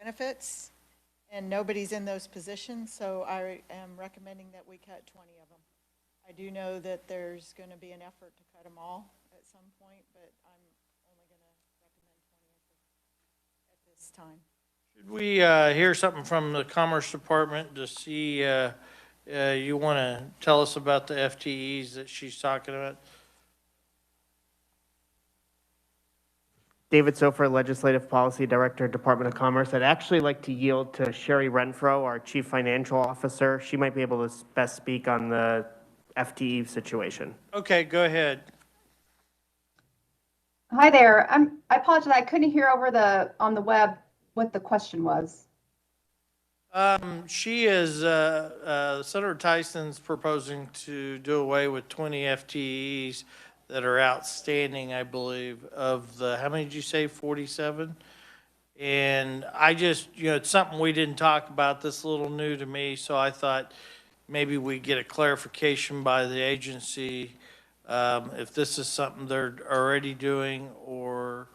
benefits, and nobody's in those positions, so I am recommending that we cut 20 of them. I do know that there's going to be an effort to cut them all at some point, but I'm only going to recommend 20 at this time. Should we hear something from the Commerce Department to see, you want to tell us about the FTEs that she's talking about? David Sofer, Legislative Policy Director, Department of Commerce. I'd actually like to yield to Sherry Renfro, our Chief Financial Officer. She might be able to best speak on the FTE situation. Okay, go ahead. Hi there. I apologize. I couldn't hear over on the web what the question was. She is, Senator Tyson's proposing to do away with 20 FTEs that are outstanding, I believe, of the, how many did you say, 47? And I just, it's something we didn't talk about, this a little new to me, so I thought maybe we get a clarification by the agency, if this is something they're already doing or,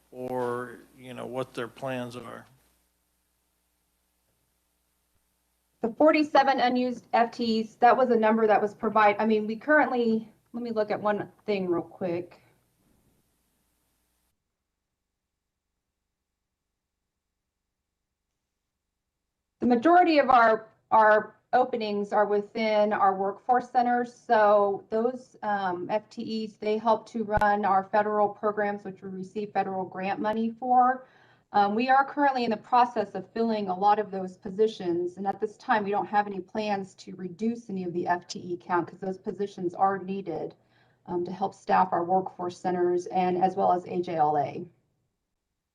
what their plans are. The 47 unused FTEs, that was a number that was provided. I mean, we currently, let me look at one thing real quick. The majority of our openings are within our workforce centers. So those FTEs, they help to run our federal programs, which we receive federal grant money for. We are currently in the process of filling a lot of those positions. And at this time, we don't have any plans to reduce any of the FTE count because those positions are needed to help staff our workforce centers and as well as AJLA.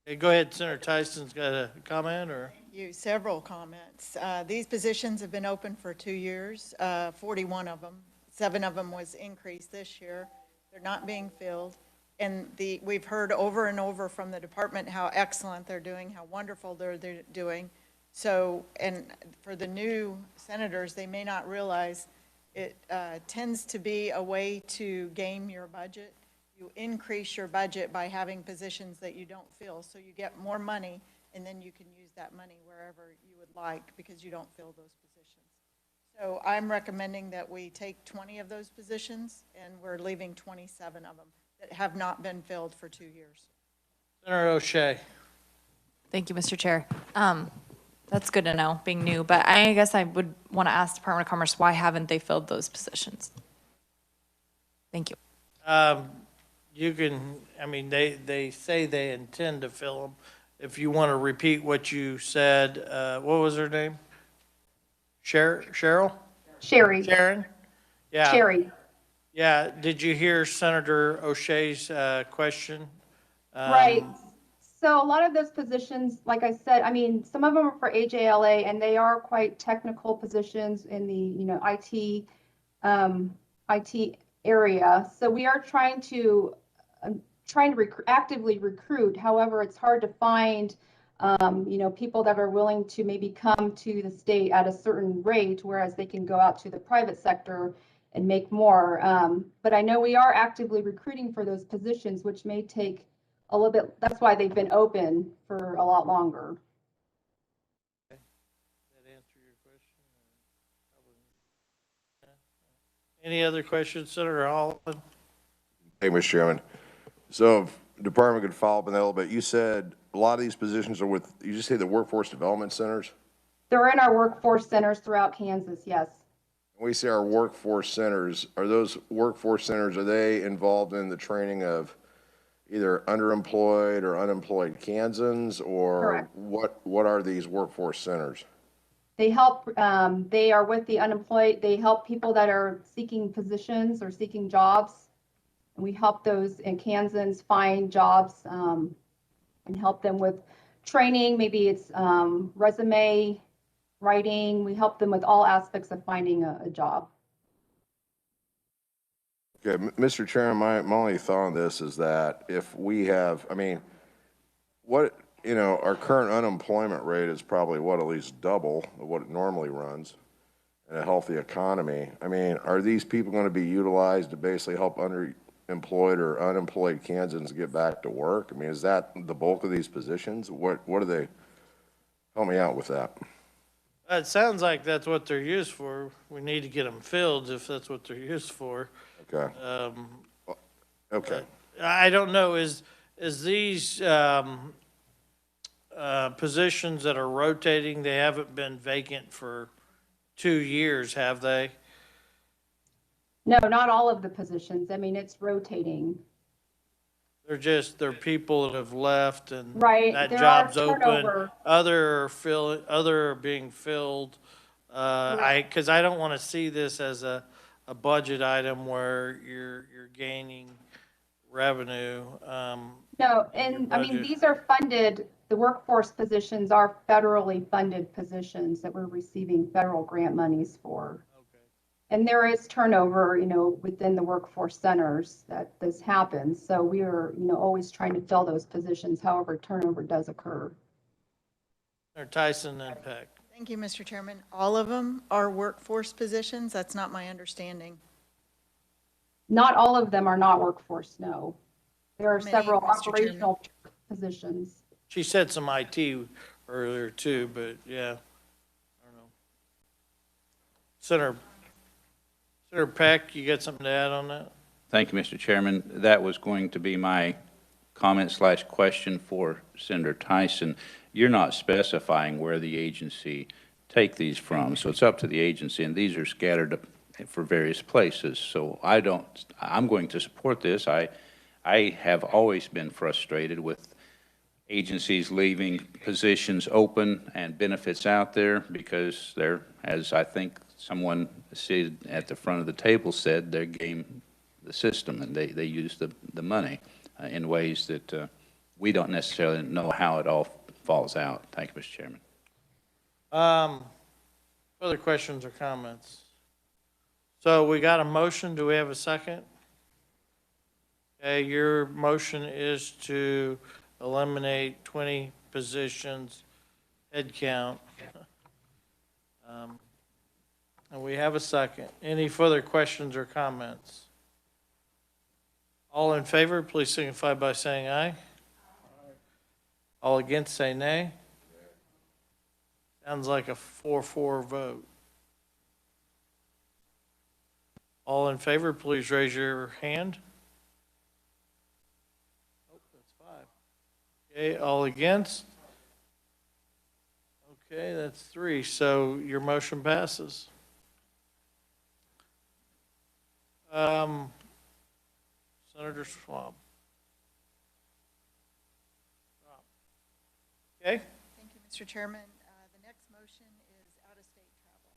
Hey, go ahead, Senator Tyson's got a comment or? Several comments. These positions have been open for 2 years, 41 of them. 7 of them was increased this year. They're not being filled. And we've heard over and over from the department how excellent they're doing, how wonderful they're doing. So, and for the new senators, they may not realize it tends to be a way to game your budget. You increase your budget by having positions that you don't fill, so you get more money, and then you can use that money wherever you would like because you don't fill those positions. So I'm recommending that we take 20 of those positions, and we're leaving 27 of them that have not been filled for 2 years. Senator O'Shea. Thank you, Mr. Chair. That's good to know, being new, but I guess I would want to ask Department of Commerce, why haven't they filled those positions? Thank you. You can, I mean, they say they intend to fill them. If you want to repeat what you said, what was her name? Cheryl? Sherry. Sharon? Yeah. Sherry. Yeah, did you hear Senator O'Shea's question? Right. So a lot of those positions, like I said, I mean, some of them are for AJLA and they are quite technical positions in the, IT area. So we are trying to actively recruit. However, it's hard to find, people that are willing to maybe come to the state at a certain rate, whereas they can go out to the private sector and make more. But I know we are actively recruiting for those positions, which may take a little bit. That's why they've been open for a lot longer. That answer your question? Any other questions, Senator Holland? Hey, Mr. Chairman. So if the department could follow up on that a little bit. You said a lot of these positions are with, you just say the workforce development centers? They're in our workforce centers throughout Kansas, yes. When we say our workforce centers, are those workforce centers, are they involved in the training of either underemployed or unemployed Kansans, or Correct. what are these workforce centers? They help, they are with the unemployed. They help people that are seeking positions or seeking jobs. And we help those in Kansans find jobs and help them with training. Maybe it's resume writing. We help them with all aspects of finding a job. Okay, Mr. Chairman, my only thought on this is that if we have, I mean, our current unemployment rate is probably at least double of what it normally runs in a healthy economy. I mean, are these people going to be utilized to basically help underemployed or unemployed Kansans get back to work? I mean, is that the bulk of these positions? What are they? Help me out with that. It sounds like that's what they're used for. We need to get them filled if that's what they're used for. Okay, okay. I don't know, is these, positions that are rotating, they haven't been vacant for 2 years, have they? No, not all of the positions. I mean, it's rotating. They're people that have left and Right, that there are job's open, turnover. other are being filled. Cause I don't wanna see this as a budget item where you're gaining revenue. No, in your and I mean, budget. these are funded, the workforce positions are federally funded positions that we're receiving federal grant monies for. And there is turnover, within the workforce centers that this happens. So we are, always trying to fill those positions. However, turnover does occur. Or Tyson and Peck. Thank you, Mr. Chairman. All of them are workforce positions? That's not my understanding. Not all of them are not workforce, no. There are Many, several Mr. Chairman. operational positions. She said some IT earlier too, but yeah, I don't know. Senator Peck, you got something to add on that? Thank you, Mr. Chairman. That was going to be my comment/question for Senator Tyson. You're not specifying where the agency take these from, so it's up to the agency, and these are scattered for various places. So I'm going to support this. I have always been frustrated with agencies leaving positions open and benefits out there because they're, as I think someone said at the front of the table said, they game the system and they use the money in ways that we don't necessarily know how it all falls out. Thank you, Mr. Chairman. Further questions or comments? So we got a motion. Do we have a second? Okay, your motion is to eliminate 20 positions, head count. And we have a second. Any further questions or comments? All in favor, please signify by saying aye. All against, say nay. Sounds like a 4-4 vote. All in favor, please raise your hand. Oh, that's 5. Okay, all against? Okay, that's 3. So your motion passes. Senator Schwab. Okay, Thank you, Mr. Chairman. The next motion is out-of-state travel.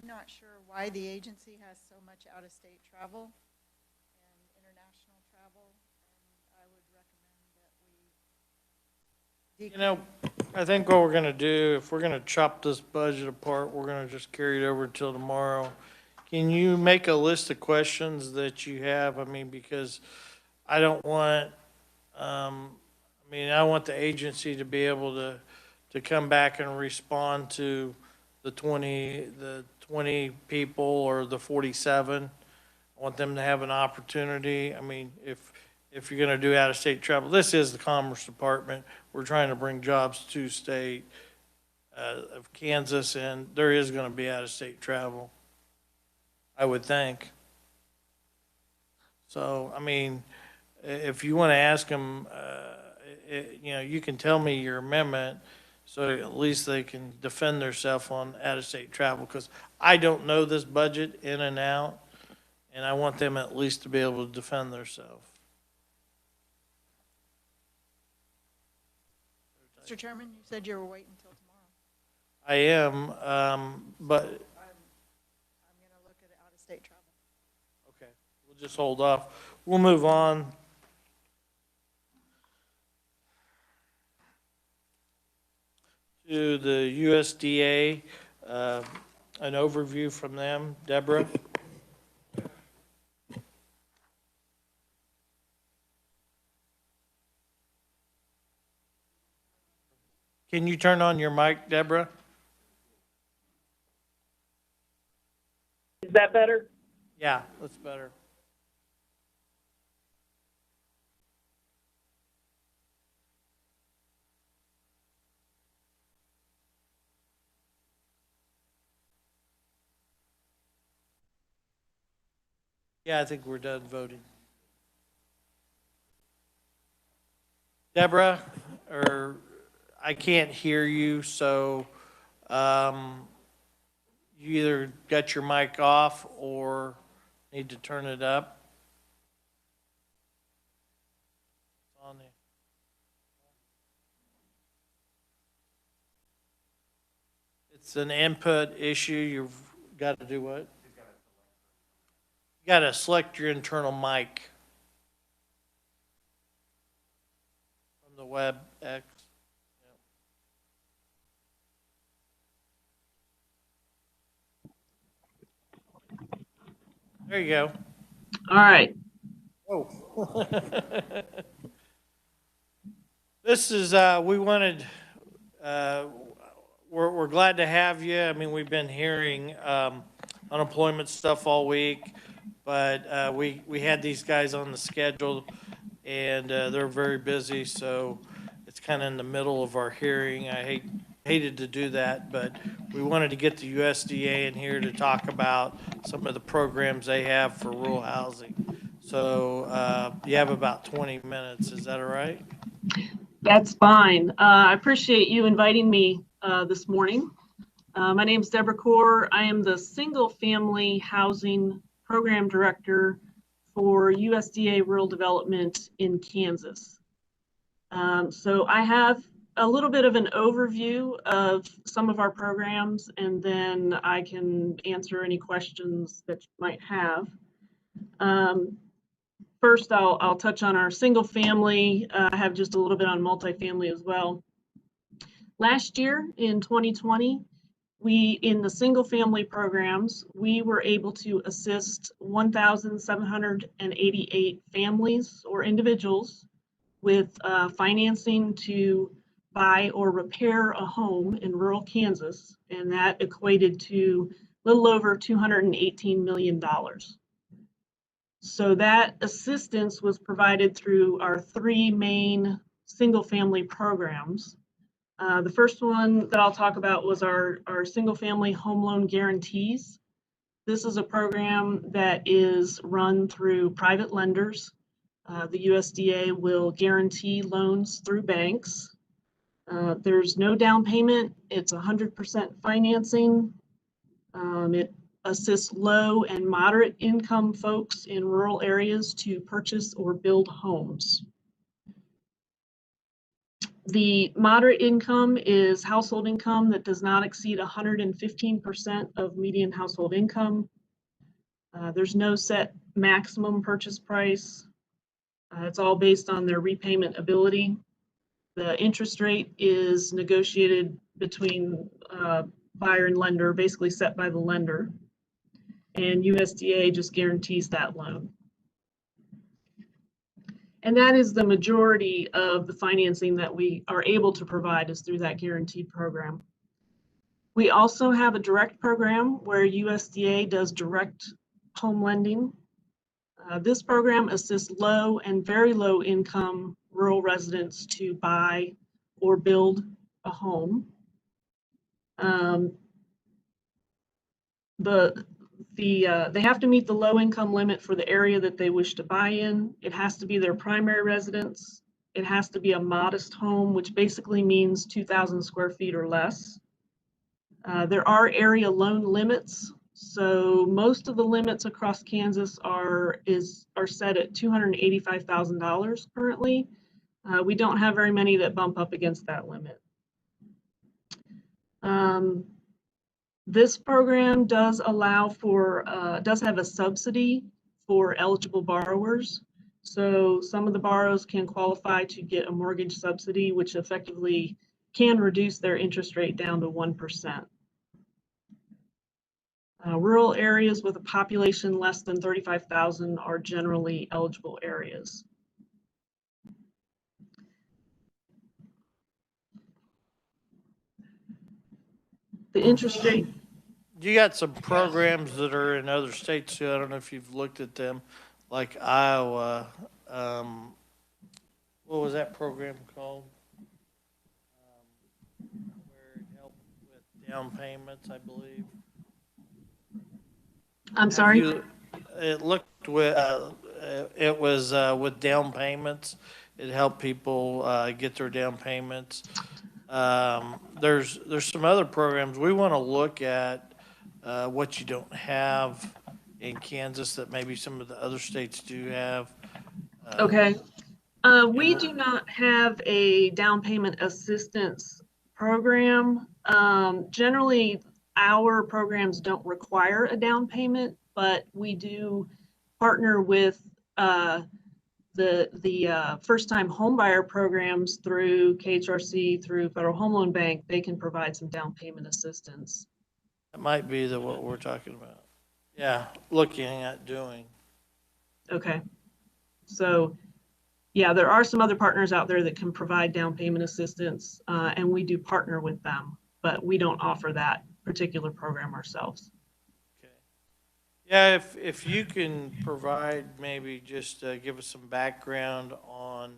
I'm not sure why the agency has so much out-of-state travel and international travel, and I would recommend that we I think what we're gonna do, if we're gonna chop this budget apart, we're gonna just carry it over until tomorrow. Can you make a list of questions that you have? I mean, because I don't want, I want the agency to be able to come back and respond to the 20 people or the 47. I want them to have an opportunity. I mean, if you're gonna do out-of-state travel, this is the Commerce Department. We're trying to bring jobs to state of Kansas, and there is gonna be out-of-state travel, I would think. So, I mean, if you wanna ask them, you can tell me your amendment, so at least they can defend themselves on out-of-state travel, because I don't know this budget in and out, and I want them at least to be able to defend themselves. Mr. Chairman, you said you were waiting until tomorrow. I am, but, I'm going to look at out-of-state travel. okay, we'll just hold off. We'll move on. To the USDA, an overview from them. Deborah? Can you turn on your mic, Deborah? Is that better? Yeah, that's better. Yeah, I think we're done voting. Deborah, or I can't hear you, so you either got your mic off or need to turn it up. On there. It's an input issue. You've got to do what? You got to select your internal mic from the WebEx. There you go. All right. Oh. This is, we wanted, we're glad to have you. I mean, we've been hearing unemployment stuff all week, but we had these guys on the schedule, and they're very busy, so it's kind of in the middle of our hearing. I hated to do that, but we wanted to get the USDA in here to talk about some of the programs they have for rural housing. So you have about 20 minutes. Is that all right? That's fine. I appreciate you inviting me this morning. My name is Deborah Core. I am the Single Family Housing Program Director for USDA Rural Development in Kansas. So I have a little bit of an overview of some of our programs, and then I can answer any questions that you might have. First, I'll touch on our single family. I have just a little bit on multifamily as well. Last year in 2020, in the single family programs, we were able to assist 1,788 families or individuals with financing to buy or repair a home in rural Kansas, and that equated to a little over $218 million. So that assistance was provided through our three main single-family programs. The first one that I'll talk about was our single-family home loan guarantees. This is a program that is run through private lenders. The USDA will guarantee loans through banks. There's no down payment. It's 100% financing. It assists low and moderate income folks in rural areas to purchase or build homes. The moderate income is household income that does not exceed 115% of median household income. There's no set maximum purchase price. It's all based on their repayment ability. The interest rate is negotiated between buyer and lender, basically set by the lender. And USDA just guarantees that loan. And that is the majority of the financing that we are able to provide is through that guaranteed program. We also have a direct program where USDA does direct home lending. This program assists low and very low income rural residents to buy or build a home. They have to meet the low income limit for the area that they wish to buy in. It has to be their primary residence. It has to be a modest home, which basically means 2,000 square feet or less. There are area loan limits. So most of the limits across Kansas are set at $285,000 currently. We don't have very many that bump up against that limit. This program does allow for, does have a subsidy for eligible borrowers. So some of the borrowers can qualify to get a mortgage subsidy, which effectively can reduce their interest rate down to 1%. Rural areas with a population less than 35,000 are generally eligible areas. The interest rate. You got some programs that are in other states too. I don't know if you've looked at them, like Iowa. What was that program called? Where it helped with down payments, I believe. I'm Have sorry? It looked it was with down payments. It helped people get their down payments. There's some other programs. We want to look at what you don't have in Kansas that maybe some of the other states do have. Okay. We do not have a down payment assistance program. Generally, our programs don't require a down payment, but we do partner with the first-time homebuyer programs through KHRC, through Federal Home Loan Bank. They can provide some down payment assistance. That might be what we're talking about. Yeah, looking at doing. Okay. So, yeah, there are some other partners out there that can provide down payment assistance, and we do partner with them, but we don't offer that particular program ourselves. Okay. Yeah, if you can provide, maybe just give us some background on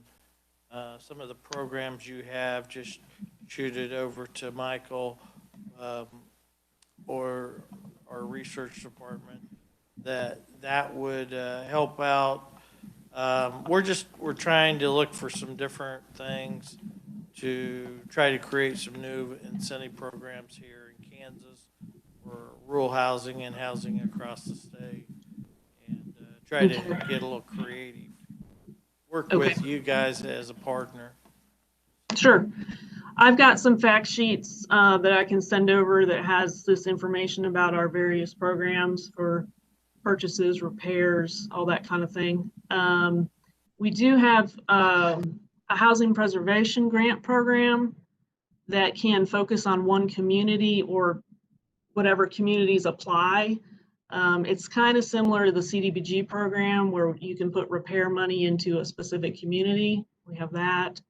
some of the programs you have, just shoot it over to Michael or our research department, that would help out. We're trying to look for some different things to try to create some new incentive programs here in Kansas for rural housing and housing across the state, and try to get a little creative. Work with you guys as a partner. Sure. I've got some fact sheets that I can send over that has this information about our various programs for purchases, repairs, all that kind of thing. We do have a housing preservation grant program that can focus on one community or whatever communities apply. It's kind of similar to the CDBG program where you can put repair money into a specific community. We have that.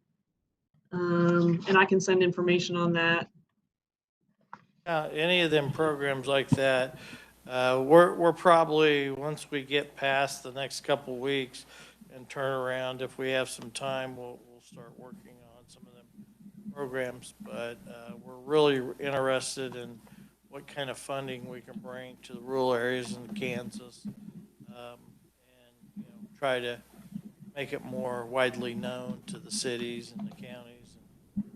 And I can send information on that. Any of them programs like that, we're probably, once we get past the next couple weeks and turn around, if we have some time, we'll start working on some of them programs. But we're really interested in what kind of funding we can bring to the rural areas in Kansas, and try to make it more widely known to the cities and the counties.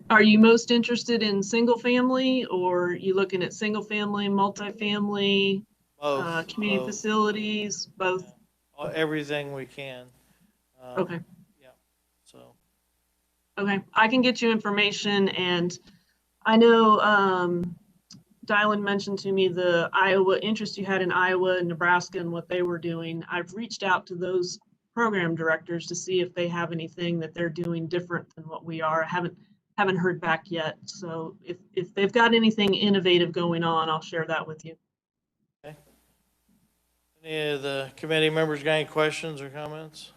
Are you most interested in single family, or are you looking at single family, multifamily, community facilities, both? Everything we can. Okay. Yeah. So. Okay, I can get you information, and I know Dylan mentioned to me the Iowa interest you had in Iowa and Nebraska and what they were doing. I've reached out to those program directors to see if they have anything that they're doing different than what we are. I haven't heard back yet. So if they've got anything innovative going on, I'll share that with you. Okay. Any of the committee members got any questions or comments?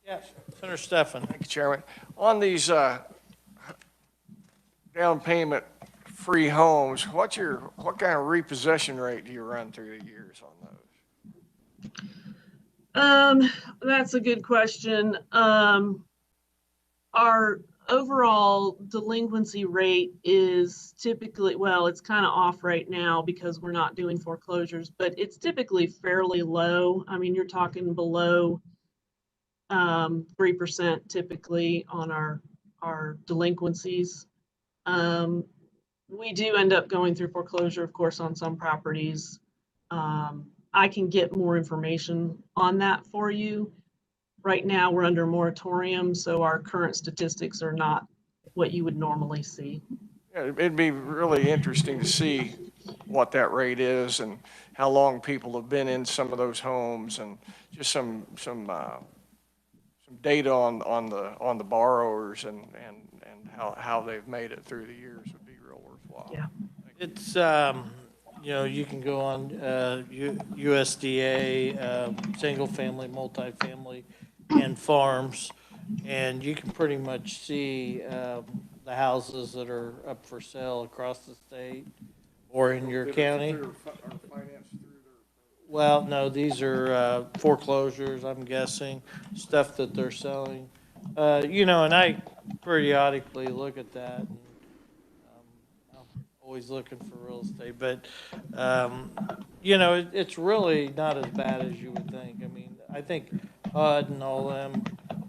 Yes, Senator Stephan. Thank you, Chairman. On these down payment free homes, what kind of repossession rate do you run through the years on those? That's a good question. Our overall delinquency rate is typically, well, it's kind of off right now because we're not doing foreclosures, but it's typically fairly low. I mean, you're talking below 3% typically on our delinquencies. We do end up going through foreclosure, of course, on some properties. I can get more information on that for you. Right now, we're under moratorium, so our current statistics are not what you would normally see. Yeah, it'd be really interesting to see what that rate is and how long people have been in some of those homes, and just some data on the borrowers and how they've made it through the years would be real worthwhile. Yeah. It's, you can go on USDA, single family, multifamily, and farms, and you can pretty much see the houses that are up for sale across the state or in your county? Well, no, these are foreclosures, I'm guessing, stuff that they're selling. You know, and I periodically look at that. And, I'm always looking for real estate, but, you know, it's really not as bad as you would think. I mean, I think HUD and all them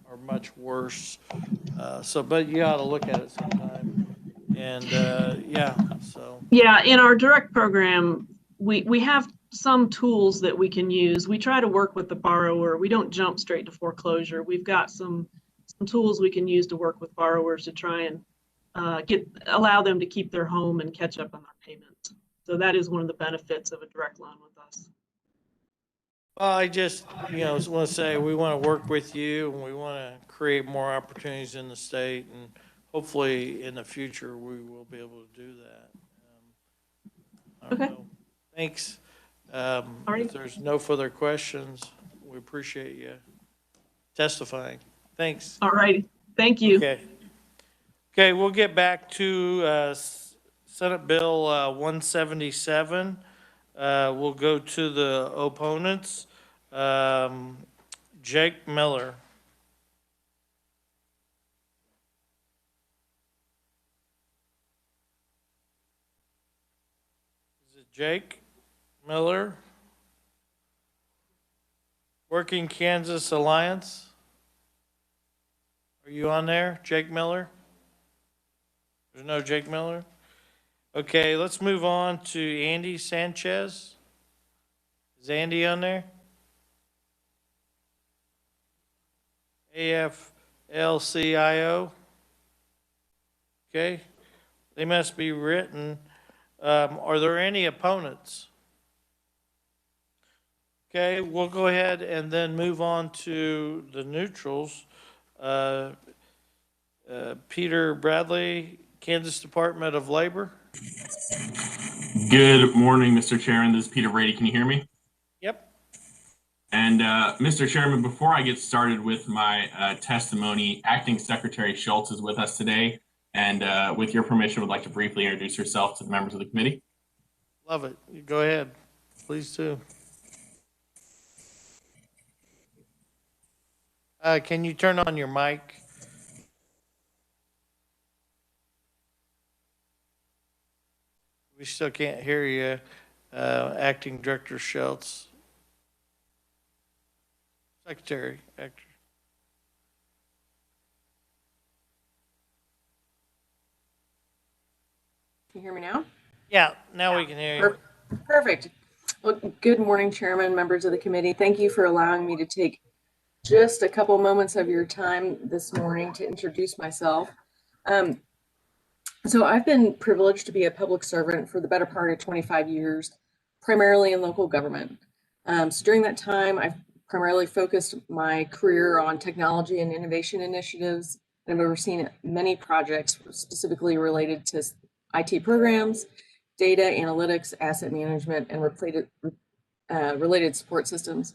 are much worse. So, but you ought to look at it sometime. And, yeah, so. Yeah, in our direct program, we have some tools that we can use. We try to work with the borrower. We don't jump straight to foreclosure. We've got some tools we can use to work with borrowers to try and allow them to keep their home and catch up on their payments. So that is one of the benefits of a direct loan with us. Well, I just, you know, want to say we want to work with you and we want to create more opportunities in the state, and hopefully in the future we will be able to do that. I don't Okay. know. Thanks. right. If there's no further questions, we appreciate you testifying. Thanks. All right. Thank you. Okay. Okay, we'll get back to Senate Bill 177. We'll go to the opponents. Jake Miller. Is it Jake Miller? Working Kansas Alliance? Are you on there, Jake Miller? There's no Jake Miller? Okay, let's move on to Andy Sanchez. Is Andy on there? AFL-CIO. Okay, they must be written. Are there any opponents? Okay, we'll go ahead and then move on to the neutrals. Peter Bradley, Kansas Department of Labor. Good morning, Mr. Chairman. This is Peter Brady. Can you hear me? Yep. And Mr. Chairman, before I get started with my testimony, Acting Secretary Schultz is with us today. And with your permission, would like to briefly introduce herself to the members of the committee. Love it. You go ahead. Please do. Can you turn on your mic? We still can't hear you, Acting Director Schultz. Secretary, actor. Can you hear me now? Yeah, now we can hear you. Perfect. Well, good morning, Chairman, members of the committee. Thank you for allowing me to take just a couple moments of your time this morning to introduce myself. So I've been privileged to be a public servant for the better part of 25 years, primarily in local government. So during that time, I've primarily focused my career on technology and innovation initiatives, and I've overseen many projects specifically related to IT programs, data analytics, asset management, and related support systems.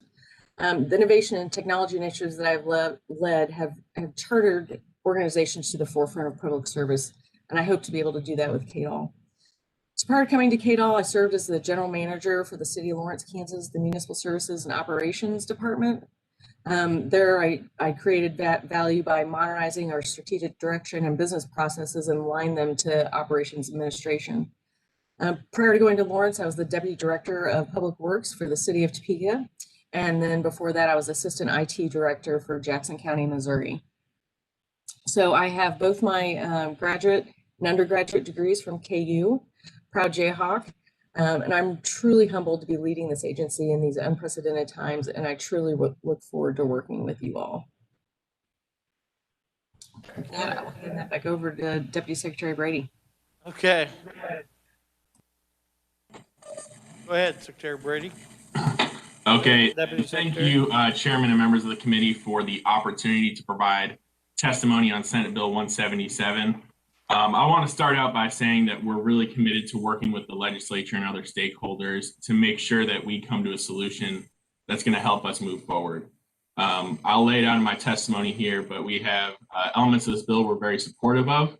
The innovation and technology initiatives that I've led have chartered organizations to the forefront of public service, and I hope to be able to do that with KDOL. So prior to coming to KDOL, I served as the general manager for the city of Lawrence, Kansas, the Municipal Services and Operations Department. There, I created value by modernizing our strategic direction and business processes and aligned them to operations administration. Prior to going to Lawrence, I was the deputy director of public works for the city of Topeka. And then before that, I was assistant IT director for Jackson County, Missouri. So I have both my graduate and undergraduate degrees from KU, proud Jayhawk, and I'm truly humbled to be leading this agency in these unprecedented times, and I truly look forward to working with you all. With that, I will hand that back over to Deputy Secretary Brady. Okay. Go ahead, Secretary Brady. Okay, Deputy thank Secretary. you, Chairman and members of the committee, for the opportunity to provide testimony on Senate Bill 177. I want to start out by saying that we're really committed to working with the legislature and other stakeholders to make sure that we come to a solution that's going to help us move forward. I'll lay it out in my testimony here, but we have elements of this bill we're very supportive of.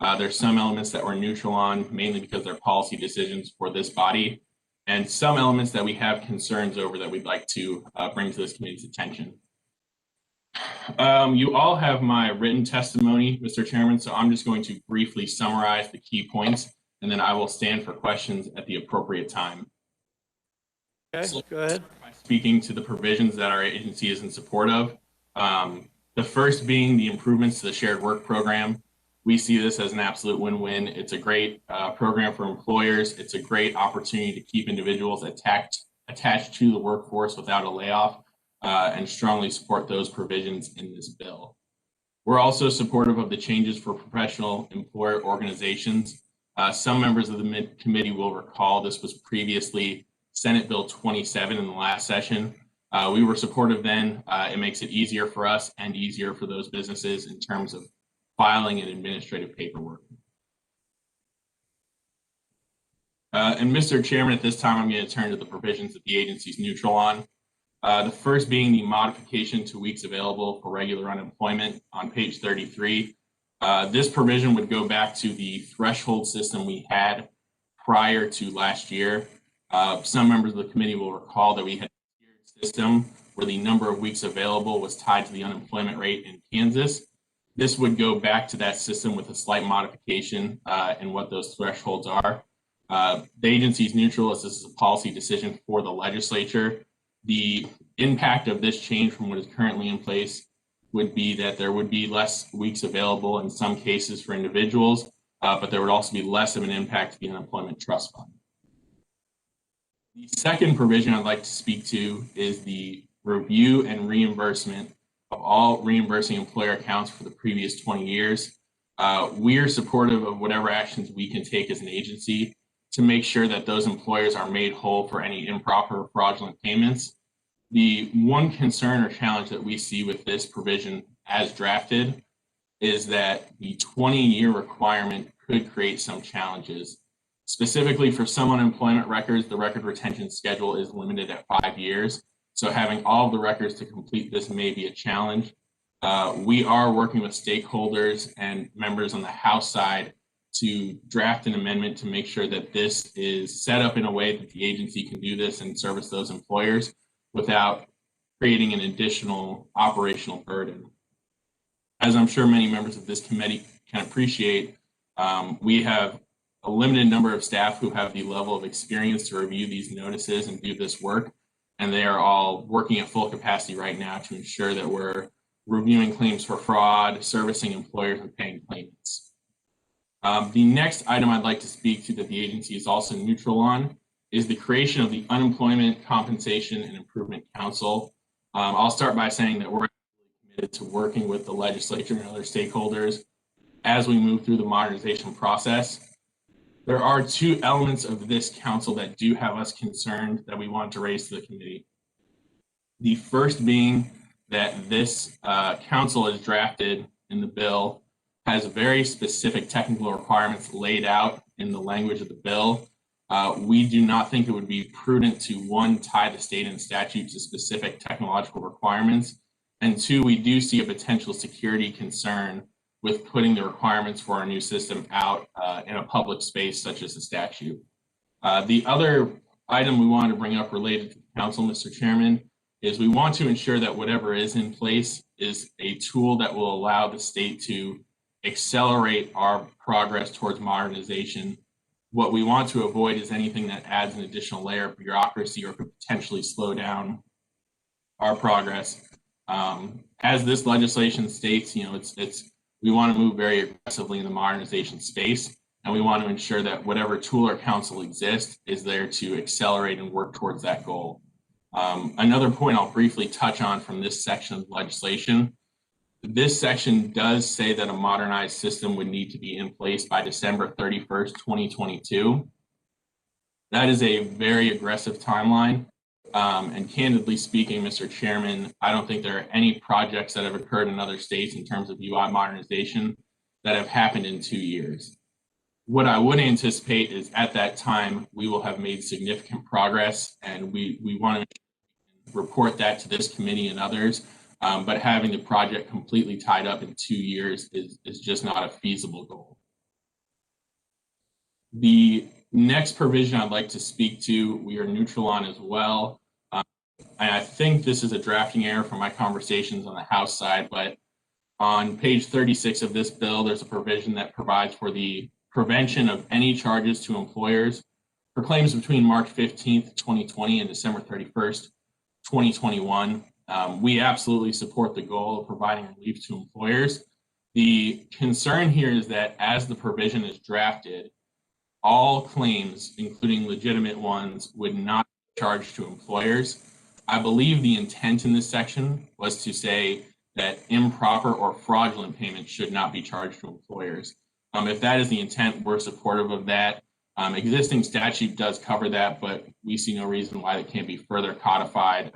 There's some elements that we're neutral on, mainly because they're policy decisions for this body, and some elements that we have concerns over that we'd like to bring to this committee's attention. You all have my written testimony, Mr. Chairman, so I'm just going to briefly summarize the key points, and then I will stand for questions at the appropriate time. Okay, go ahead. Speaking to the provisions that our agency is in support of. The first being the improvements to the shared work program. We see this as an absolute win-win. It's a great program for employers. It's a great opportunity to keep individuals attached to the workforce without a layoff, and strongly support those provisions in this bill. We're also supportive of the changes for professional employer organizations. Some members of the committee will recall this was previously Senate Bill 27 in the last session. We were supportive then. It makes it easier for us and easier for those businesses in terms of filing and administrative paperwork. And Mr. Chairman, at this time, I'm going to turn to the provisions that the agency is neutral on. The first being the modification to weeks available for regular unemployment on page 33. This provision would go back to the threshold system we had prior to last year. Some members of the committee will recall that we had a tiered system where the number of weeks available was tied to the unemployment rate in Kansas. This would go back to that system with a slight modification in what those thresholds are. The agency is neutral as this is a policy decision for the legislature. The impact of this change from what is currently in place would be that there would be less weeks available in some cases for individuals, but there would also be less of an impact to the unemployment trust fund. The second provision I'd like to speak to is the review and reimbursement of all reimbursing employer accounts for the previous 20 years. We are supportive of whatever actions we can take as an agency to make sure that those employers are made whole for any improper or fraudulent payments. The one concern or challenge that we see with this provision as drafted is that the 20-year requirement could create some challenges. Specifically for some unemployment records, the record retention schedule is limited at 5 years. So having all of the records to complete this may be a challenge. We are working with stakeholders and members on the House side to draft an amendment to make sure that this is set up in a way that the agency can do this and service those employers without creating an additional operational burden. As I'm sure many members of this committee can appreciate, we have a limited number of staff who have the level of experience to review these notices and do this work, and they are all working at full capacity right now to ensure that we're reviewing claims for fraud, servicing employers, and paying claimants. The next item I'd like to speak to that the agency is also neutral on is the creation of the Unemployment Compensation and Improvement Council. I'll start by saying that we're committed to working with the legislature and other stakeholders as we move through the modernization process. There are two elements of this council that do have us concerned that we want to raise to the committee. The first being that this council is drafted in the bill has very specific technical requirements laid out in the language of the bill. We do not think it would be prudent to, one, tie the state and statute to specific technological requirements, and two, we do see a potential security concern with putting the requirements for our new system out in a public space such as the statute. The other item we wanted to bring up related to the council, Mr. Chairman, is we want to ensure that whatever is in place is a tool that will allow the state to accelerate our progress towards modernization. What we want to avoid is anything that adds an additional layer of bureaucracy or could potentially slow down our progress. As this legislation states, we want to move very aggressively in the modernization space, and we want to ensure that whatever tool or council exists is there to accelerate and work towards that goal. Another point I'll briefly touch on from this section of legislation. This section does say that a modernized system would need to be in place by December 31st, 2022. That is a very aggressive timeline. And candidly speaking, Mr. Chairman, I don't think there are any projects that have occurred in other states in terms of UI modernization that have happened in 2 years. What I would anticipate is at that time, we will have made significant progress, and we want to report that to this committee and others. But having the project completely tied up in 2 years is just not a feasible goal. The next provision I'd like to speak to, we are neutral on as well. And I think this is a drafting error from my conversations on the House side, but on page 36 of this bill, there's a provision that provides for the prevention of any charges to employers for claims between March 15th, 2020 and December 31st, 2021. We absolutely support the goal of providing relief to employers. The concern here is that as the provision is drafted, all claims, including legitimate ones, would not be charged to employers. I believe the intent in this section was to say that improper or fraudulent payments should not be charged to employers. If that is the intent, we're supportive of that. Existing statute does cover that, but we see no reason why it can't be further codified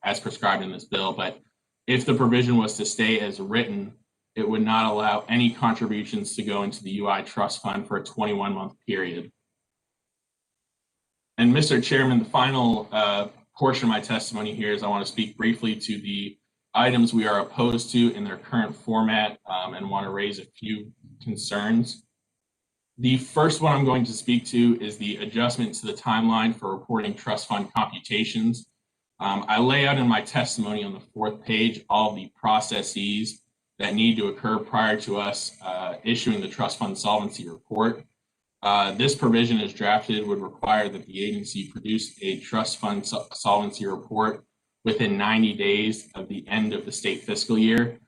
as prescribed in this bill. But if the provision was to stay as written, it would not allow any contributions to go into the UI trust fund for a 21-month period. And Mr. Chairman, the final portion of my testimony here is I want to speak briefly to the items we are opposed to in their current format and want to raise a few concerns. The first one I'm going to speak to is the adjustment to the timeline for reporting trust fund computations. I lay out in my testimony on the 4th page all the processes that need to occur prior to us issuing the trust fund solvency report. This provision as drafted would require that the agency produce a trust fund solvency report within 90 days of the end of the state fiscal year.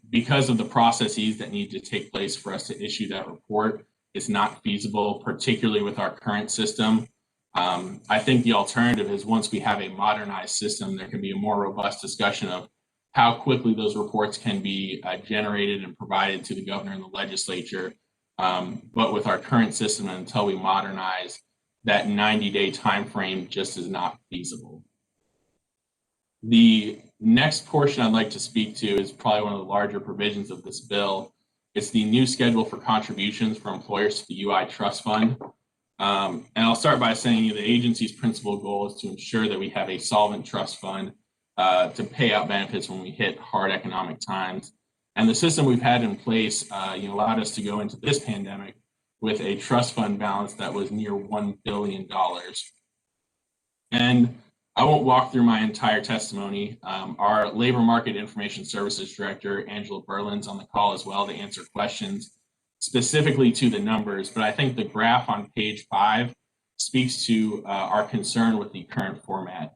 Because of the processes that need to take place for us to issue that report, it's not feasible, particularly with our current system. I think the alternative is once we have a modernized system, there can be a more robust discussion of how quickly those reports can be generated and provided to the governor and the legislature. But with our current system, until we modernize, that 90-day time frame just is not feasible. The next portion I'd like to speak to is probably one of the larger provisions of this bill. It's the new schedule for contributions for employers to the UI trust fund. And I'll start by saying the agency's principal goal is to ensure that we have a solvent trust fund to pay out benefits when we hit hard economic times. And the system we've had in place allowed us to go into this pandemic with a trust fund balance that was near $1 billion. And I won't walk through my entire testimony. Our Labor Market Information Services Director, Angela Berlin's on the call as well to answer questions specifically to the numbers, but I think the graph on page 5 speaks to our concern with the current format.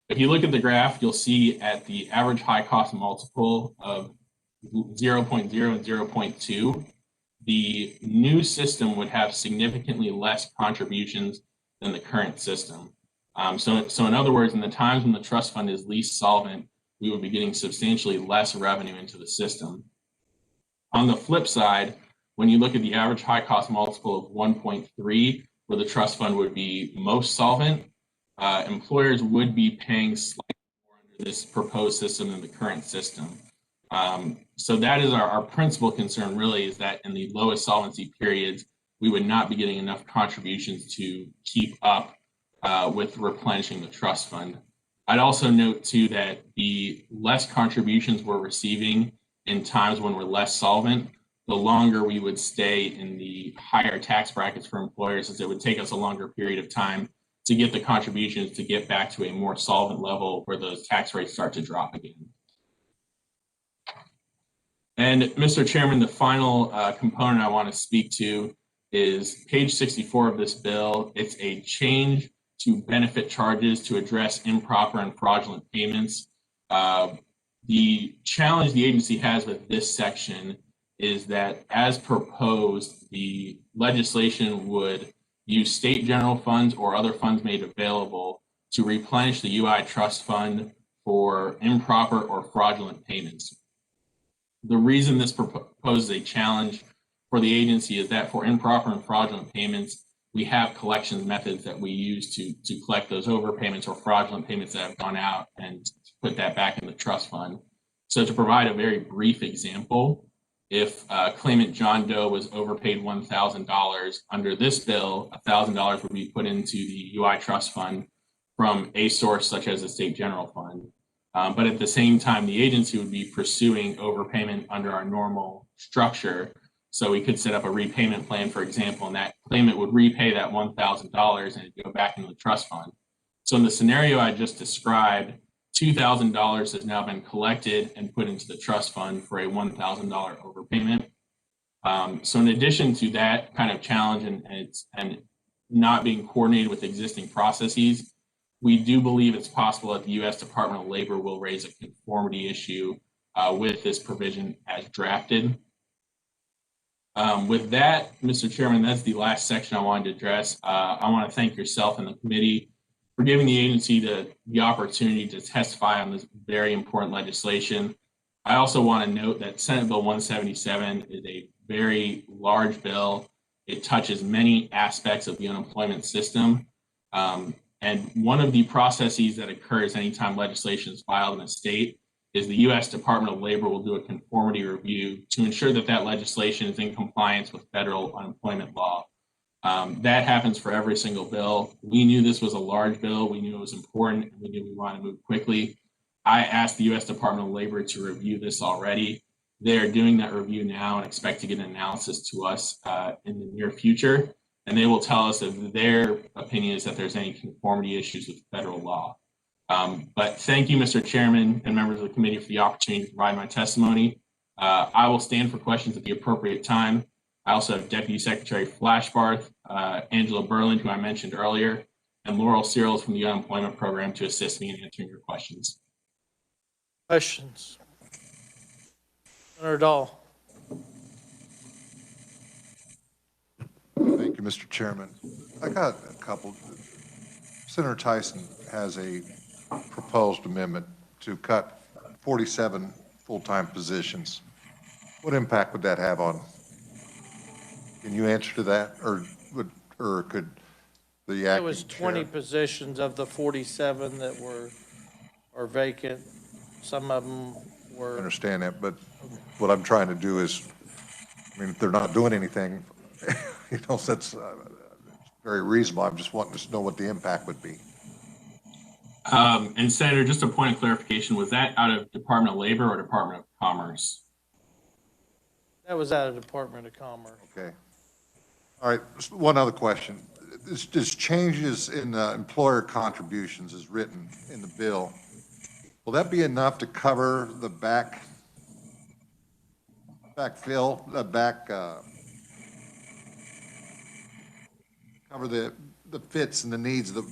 If you look at the graph, you'll see at the average high cost multiple of 0.0 and 0.2, the new system would have significantly less contributions than the current system. So in other words, in the times when the trust fund is least solvent, we would be getting substantially less revenue into the system. On the flip side, when you look at the average high cost multiple of 1.3, where the trust fund would be most solvent, employers would be paying slightly more under this proposed system than the current system. So that is our principal concern really, is that in the lowest solvency periods, we would not be getting enough contributions to keep up with replenishing the trust fund. I'd also note too that the less contributions we're receiving in times when we're less solvent, the longer we would stay in the higher tax brackets for employers, as it would take us a longer period of time to get the contributions to get back to a more solvent level where those tax rates start to drop again. And Mr. Chairman, the final component I want to speak to is page 64 of this bill. It's a change to benefit charges to address improper and fraudulent payments. The challenge the agency has with this section is that, as proposed, the legislation would use state general funds or other funds made available to replenish the UI trust fund for improper or fraudulent payments. The reason this proposes a challenge for the agency is that for improper and fraudulent payments, we have collections methods that we use to collect those overpayments or fraudulent payments that have gone out and put that back in the trust fund. So to provide a very brief example, if claimant John Doe was overpaid $1,000 under this bill, $1,000 would be put into the UI trust fund from a source such as the state general fund. But at the same time, the agency would be pursuing overpayment under our normal structure. So we could set up a repayment plan, for example, and that claimant would repay that $1,000 and it'd go back into the trust fund. So in the scenario I just described, $2,000 has now been collected and put into the trust fund for a $1,000 overpayment. So in addition to that kind of challenge and not being coordinated with existing processes, we do believe it's possible that the U.S. Department of Labor will raise a conformity issue with this provision as drafted. With that, Mr. Chairman, that's the last section I wanted to address. I want to thank yourself and the committee for giving the agency the opportunity to testify on this very important legislation. I also want to note that Senate Bill 177 is a very large bill. It touches many aspects of the unemployment system. And one of the processes that occurs anytime legislation is filed in a state is the U.S. Department of Labor will do a conformity review to ensure that that legislation is in compliance with federal unemployment law. That happens for every single bill. We knew this was a large bill. We knew it was important, and we knew we wanted to move quickly. I asked the U.S. Department of Labor to review this already. They are doing that review now and expect to get an analysis to us in the near future. And they will tell us if their opinion is that there's any conformity issues with federal law. But thank you, Mr. Chairman and members of the committee, for the opportunity to provide my testimony. I will stand for questions at the appropriate time. I also have Deputy Secretary Flashbarth, Angela Berland, who I mentioned earlier, and Laurel Searles from the Unemployment Program to assist me in answering your questions. Questions? Senator Dahl. Thank you, Mr. Chairman. I got a couple. Senator Tyson has a proposed amendment to cut 47 full-time positions. What impact would that have on? Can you answer to that, or could the acting It was 20 chair? positions of the 47 that are vacant. Some of them I were. understand that, but what I'm trying to do is, I mean, if they're not doing anything, you know, that's very reasonable. I'm just wanting to know what the impact would be. And Senator, just a point of clarification, was that out of Department of Labor or Department of Commerce? That was out of Department of Commerce. Okay. All right, just one other question. This changes in employer contributions is written in the bill. Will that be enough to cover the cover the fits and the needs of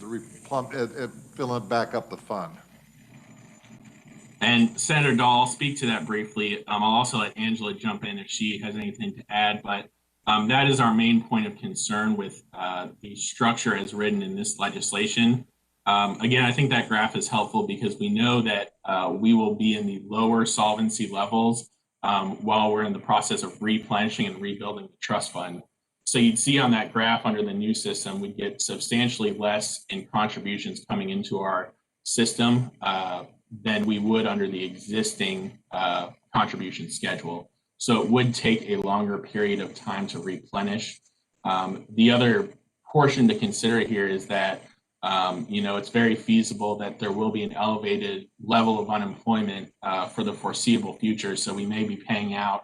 filling back up the fund? And Senator Dahl, I'll speak to that briefly. I'll also let Angela jump in if she has anything to add, but that is our main point of concern with the structure as written in this legislation. Again, I think that graph is helpful because we know that we will be in the lower solvency levels while we're in the process of replenishing and rebuilding the trust fund. So you'd see on that graph under the new system, we get substantially less in contributions coming into our system than we would under the existing contribution schedule. So it would take a longer period of time to replenish. The other portion to consider here is that you know, it's very feasible that there will be an elevated level of unemployment for the foreseeable future. So we may be paying out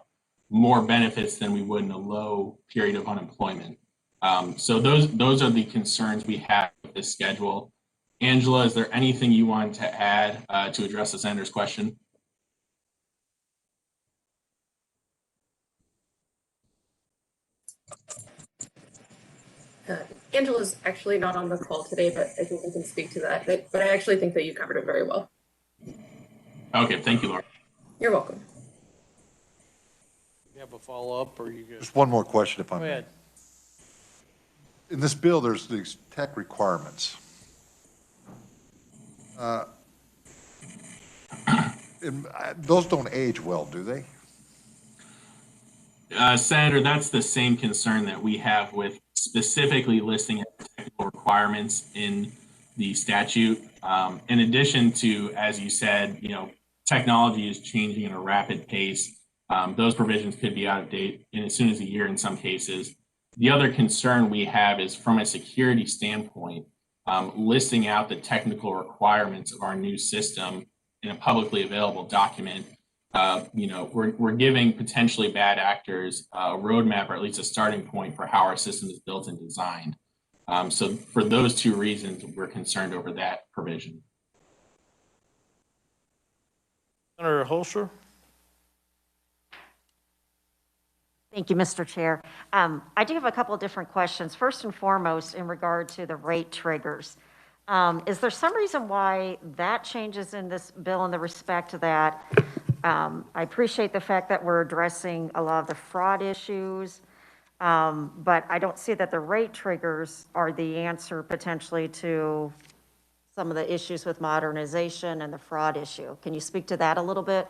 more benefits than we would in a low period of unemployment. So those are the concerns we have with this schedule. Angela, is there anything you want to add to address the senator's question? Angela's actually not on the call today, but I think I can speak to that. But I actually think that you covered it very well. Okay, thank you, Laura. You're welcome. You have a follow-up, or you good? Just one more question, if I Go may. ahead. In this bill, there's these tech requirements. Those don't age well, do they? Senator, that's the same concern that we have with specifically listing technical requirements in the statute. In addition to, as you said, you know, technology is changing at a rapid pace. Those provisions could be out of date in as soon as a year in some cases. The other concern we have is from a security standpoint, listing out the technical requirements of our new system in a publicly available document we're giving potentially bad actors a roadmap, or at least a starting point for how our system is built and designed. So for those two reasons, we're concerned over that provision. Senator Holscher? Thank you, Mr. Chair. I do have a couple of different questions. First and foremost, in regard to the rate triggers. Is there some reason why that changes in this bill in the respect that I appreciate the fact that we're addressing a lot of the fraud issues, but I don't see that the rate triggers are the answer potentially to some of the issues with modernization and the fraud issue. Can you speak to that a little bit?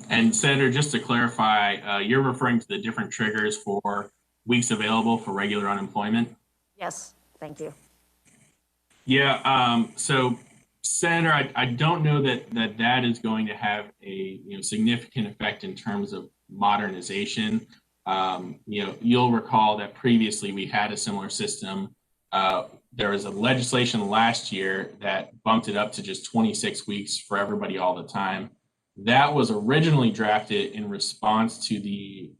And Senator, just to clarify, you're referring to the different triggers for weeks available for regular unemployment? Yes, thank you. Yeah, so Senator, I don't know that is going to have a significant effect in terms of modernization. You'll recall that previously we had a similar system. There was a legislation last year that bumped it up to just 26 weeks for everybody all the time. That was originally drafted in response to the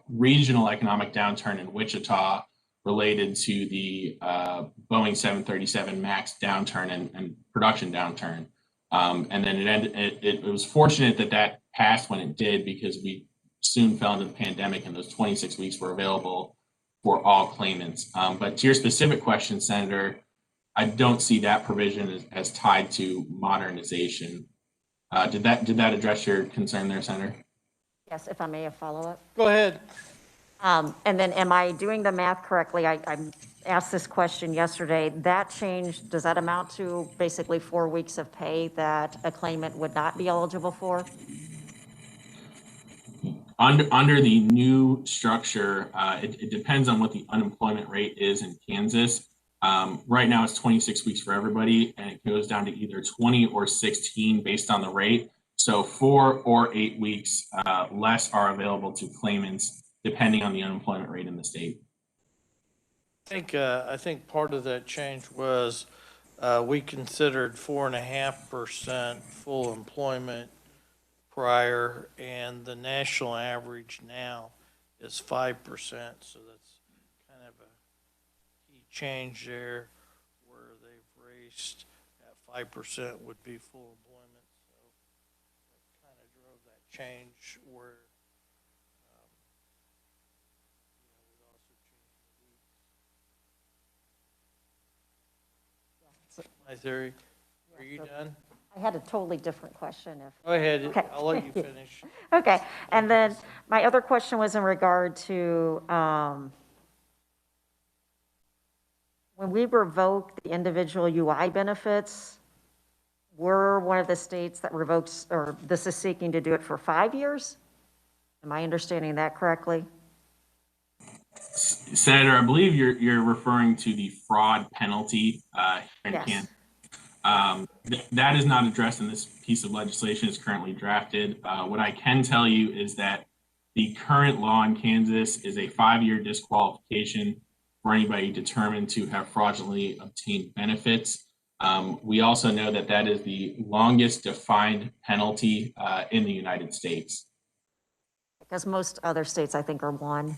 regional economic downturn in Wichita related to the Boeing 737 MAX downturn and production downturn. And then it was fortunate that passed when it did, because we soon fell into the pandemic and those 26 weeks were available for all claimants. But to your specific question, Senator, I don't see that provision as tied to modernization. Did that address your concern there, Senator? Yes, if I may have follow-up. Go ahead. And then am I doing the math correctly? I asked this question yesterday. That change, does that amount to basically 4 weeks of pay that a claimant would not be eligible for? Under the new structure, it depends on what the unemployment rate is in Kansas. Right now it's 26 weeks for everybody, and it goes down to either 20 or 16 based on the rate. So 4 or 8 weeks less are available to claimants depending on the unemployment rate in the state. I think part of that change was we considered 4.5% full employment prior, and the national average now is 5%. So that's kind of a key change there, where they've raised at 5% would be full employment. So that kind of drove that change where we also changed the weeks. My theory. Are you done? I had a totally different question. Go ahead. Okay. I'll let you finish. Okay, and then my other question was in regard to when we revoked the individual UI benefits, we're one of the states that revokes, or this is seeking to do it for 5 years? Am I understanding that correctly? Senator, I believe you're referring to the fraud penalty in Yes. Kansas. That is not addressed in this piece of legislation. It's currently drafted. What I can tell you is that the current law in Kansas is a 5-year disqualification for anybody determined to have fraudulently obtained benefits. We also know that is the longest defined penalty in the United States. Because most other states, I think, are 1.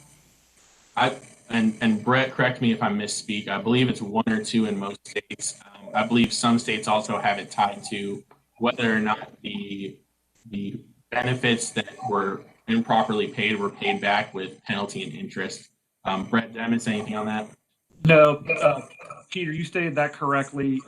And Brett, correct me if I misspeak. I believe it's 1 or 2 in most states. I believe some states also have it tied to whether or not the benefits that were improperly paid were paid back with penalty and interest. Brett, did I miss anything on that? No, Peter, you stated that correctly.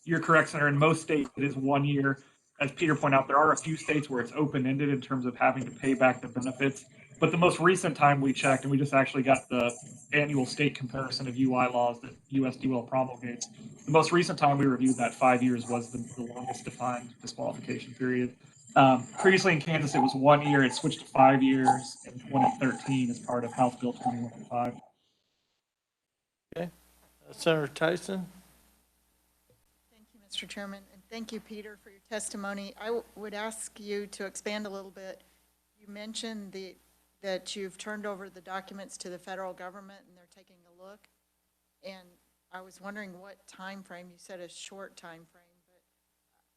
You're correct, Senator. In most states, it is 1 year. As Peter pointed out, there are a few states where it's open-ended in terms of having to pay back the benefits. But the most recent time we checked, and we just actually got the annual state comparison of UI laws that USD will promulgate. The most recent time we reviewed that 5 years was the longest defined disqualification period. Previously in Kansas, it was 1 year. It switched to 5 years in 2013 as part of House Bill 2105. Okay. Senator Tyson? Thank you, Mr. Chairman, and thank you, Peter, for your testimony. I would ask you to expand a little bit. You mentioned that you've turned over the documents to the federal government and they're taking a look. And I was wondering what time frame. You said a short time frame, but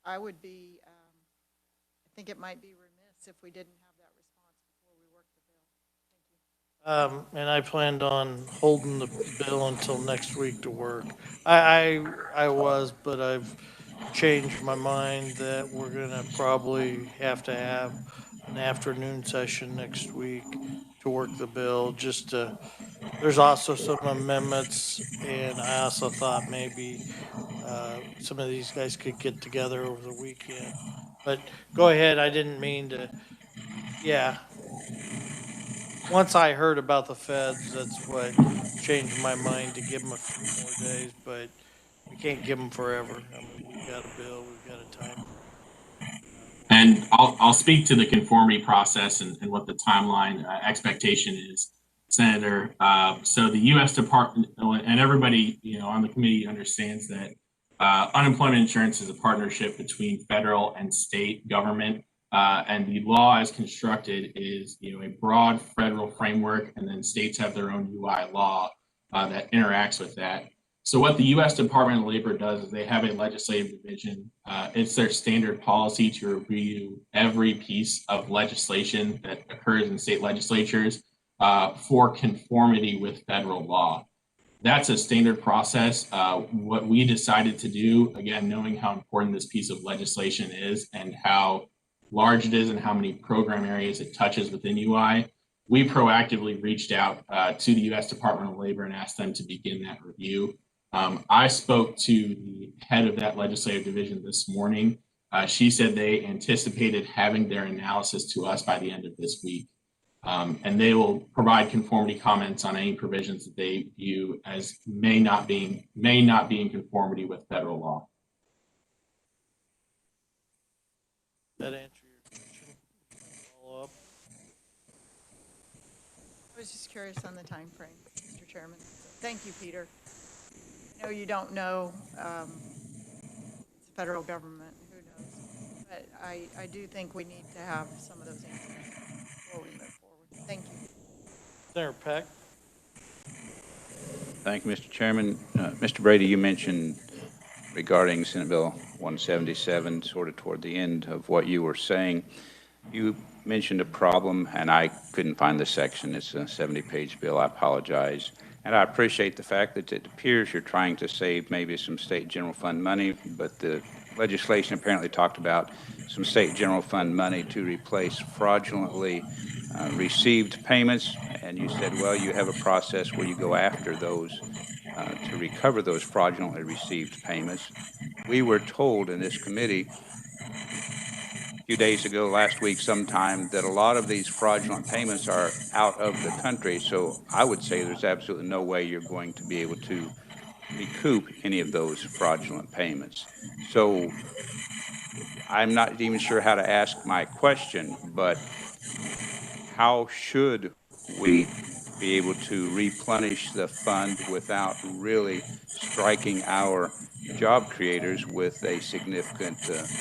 I would be, I think it might be remiss if we didn't have that response before we work the bill. Thank you. And I planned on holding the bill until next week to work. I was, but I've changed my mind that we're gonna probably have to have an afternoon session next week to work the bill, just to, there's also some amendments, and I also thought maybe, some of these guys could get together over the weekend. But go ahead, I didn't mean to, yeah. Once I heard about the feds, that's what changed my mind to give them a few more days, but we can't give them forever. I mean, we've got a bill, we've got a time frame. And I'll speak to the conformity process and what the timeline expectation is, Senator. So the U.S. Department, and everybody on the committee understands that unemployment insurance is a partnership between federal and state government. And the law as constructed is a broad federal framework, and then states have their own UI law that interacts with that. So what the U.S. Department of Labor does is they have a legislative division. It's their standard policy to review every piece of legislation that occurs in state legislatures for conformity with federal law. That's a standard process. What we decided to do, again, knowing how important this piece of legislation is and how large it is and how many program areas it touches within UI, we proactively reached out to the U.S. Department of Labor and asked them to begin that review. I spoke to the head of that legislative division this morning. She said they anticipated having their analysis to us by the end of this week. And they will provide conformity comments on any provisions that they view as may not be in conformity with federal law. That answer your question? Follow up? I was just curious on the time frame, Mr. Chairman. Thank you, Peter. I know you don't know, it's the federal government, who knows? But I do think we need to have some of those answers before we move forward. Thank you. Senator Peck? Thank you, Mr. Chairman. Mr. Brady, you mentioned regarding Senate Bill 177, sort of toward the end of what you were saying, you mentioned a problem, and I couldn't find the section. It's a 70-page bill. I apologize. And I appreciate the fact that it appears you're trying to save maybe some state general fund money, but the legislation apparently talked about some state general fund money to replace fraudulently received payments. And you said, well, you have a process where you go after those to recover those fraudulently received payments. We were told in this committee a few days ago, last week sometime, that a lot of these fraudulent payments are out of the country. So I would say there's absolutely no way you're going to be able to recoup any of those fraudulent payments. So I'm not even sure how to ask my question, but how should we be able to replenish the fund without really striking our job creators with a significant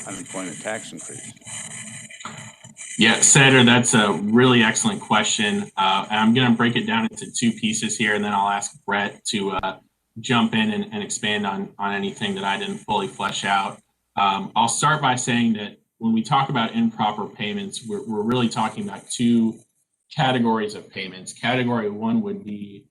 unemployment tax increase? Yeah, Senator, that's a really excellent question. And I'm going to break it down into two pieces here, and then I'll ask Brett to jump in and expand on anything that I didn't fully flesh out. I'll start by saying that when we talk about improper payments, we're really talking about two categories of payments. Category one would be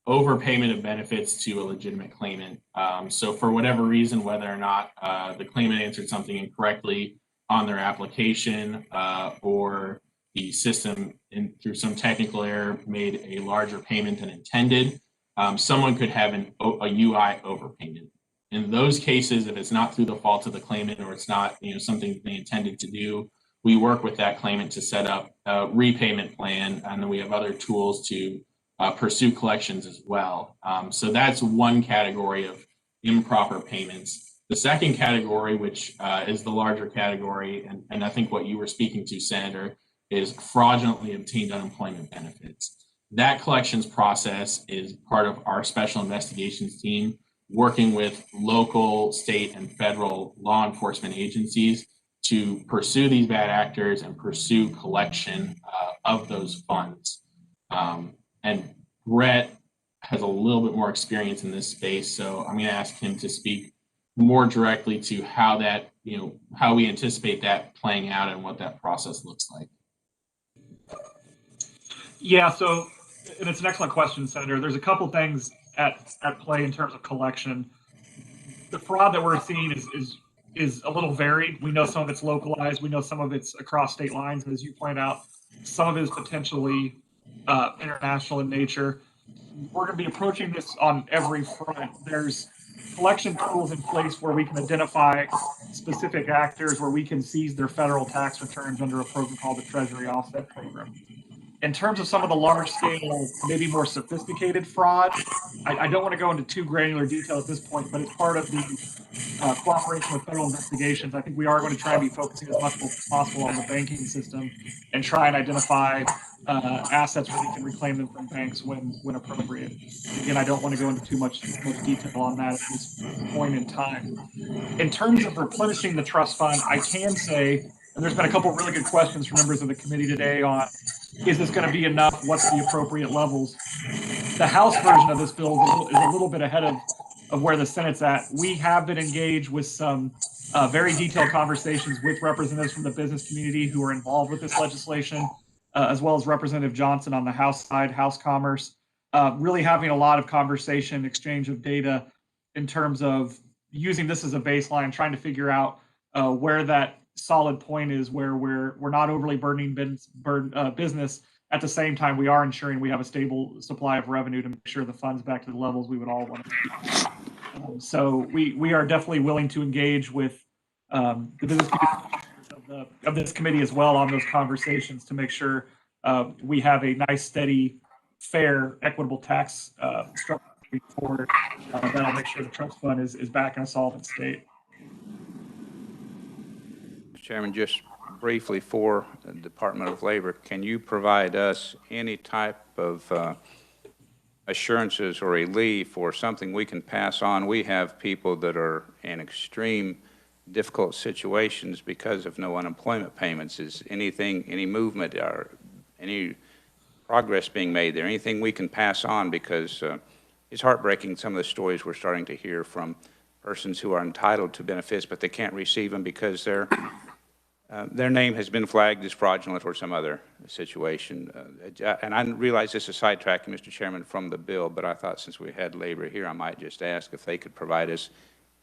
overpayment of benefits to a legitimate claimant. So for whatever reason, whether or not the claimant answered something incorrectly on their application or the system through some technical error made a larger payment than intended, someone could have a UI overpayment. In those cases, if it's not through the fault of the claimant or it's not something they intended to do, we work with that claimant to set up a repayment plan, and then we have other tools to pursue collections as well. So that's one category of improper payments. The second category, which is the larger category, and I think what you were speaking to, Senator, is fraudulently obtained unemployment benefits. That collections process is part of our special investigations team, working with local, state, and federal law enforcement agencies to pursue these bad actors and pursue collection of those funds. And Brett has a little bit more experience in this space, so I'm going to ask him to speak more directly to how that, how we anticipate that playing out and what that process looks like. Yeah, so, and it's an excellent question, Senator. There's a couple things at play in terms of collection. The fraud that we're seeing is a little varied. We know some of it's localized. We know some of it's across state lines. And as you point out, some of it is potentially international in nature. We're going to be approaching this on every front. There's collection tools in place where we can identify specific actors, where we can seize their federal tax returns under a program called the Treasury Offset Program. In terms of some of the large scale, maybe more sophisticated fraud, I don't want to go into too granular detail at this point, but as part of the cooperation with federal investigations, I think we are going to try and be focusing as much as possible on the banking system and try and identify assets where we can reclaim them from banks when appropriate. Again, I don't want to go into too much detail on that at this point in time. In terms of replenishing the trust fund, I can say, and there's been a couple of really good questions from members of the committee today on, is this going to be enough? What's the appropriate levels? The House version of this bill is a little bit ahead of where the Senate's at. We have been engaged with some very detailed conversations with representatives from the business community who are involved with this legislation, as well as Representative Johnson on the House side, House Commerce, really having a lot of conversation, exchange of data in terms of using this as a baseline, trying to figure out where that solid point is, where we're not overly burdening business. At the same time, we are ensuring we have a stable supply of revenue to make sure the fund's back to the levels we would all want to see. So we are definitely willing to engage with the business community of this committee as well on those conversations to make sure we have a nice, steady, fair, equitable tax structure forward that'll make sure the trust fund is back in a solvent state. Chairman, just briefly for the Department of Labor, can you provide us any type of assurances or relief or something we can pass on? We have people that are in extreme difficult situations because of no unemployment payments. Is anything, any movement or any progress being made there? Anything we can pass on? Because it's heartbreaking, some of the stories we're starting to hear from persons who are entitled to benefits, but they can't receive them because their name has been flagged as fraudulent or some other situation. And I realize this is sidetracking, Mr. Chairman, from the bill, but I thought since we had labor here, I might just ask if they could provide us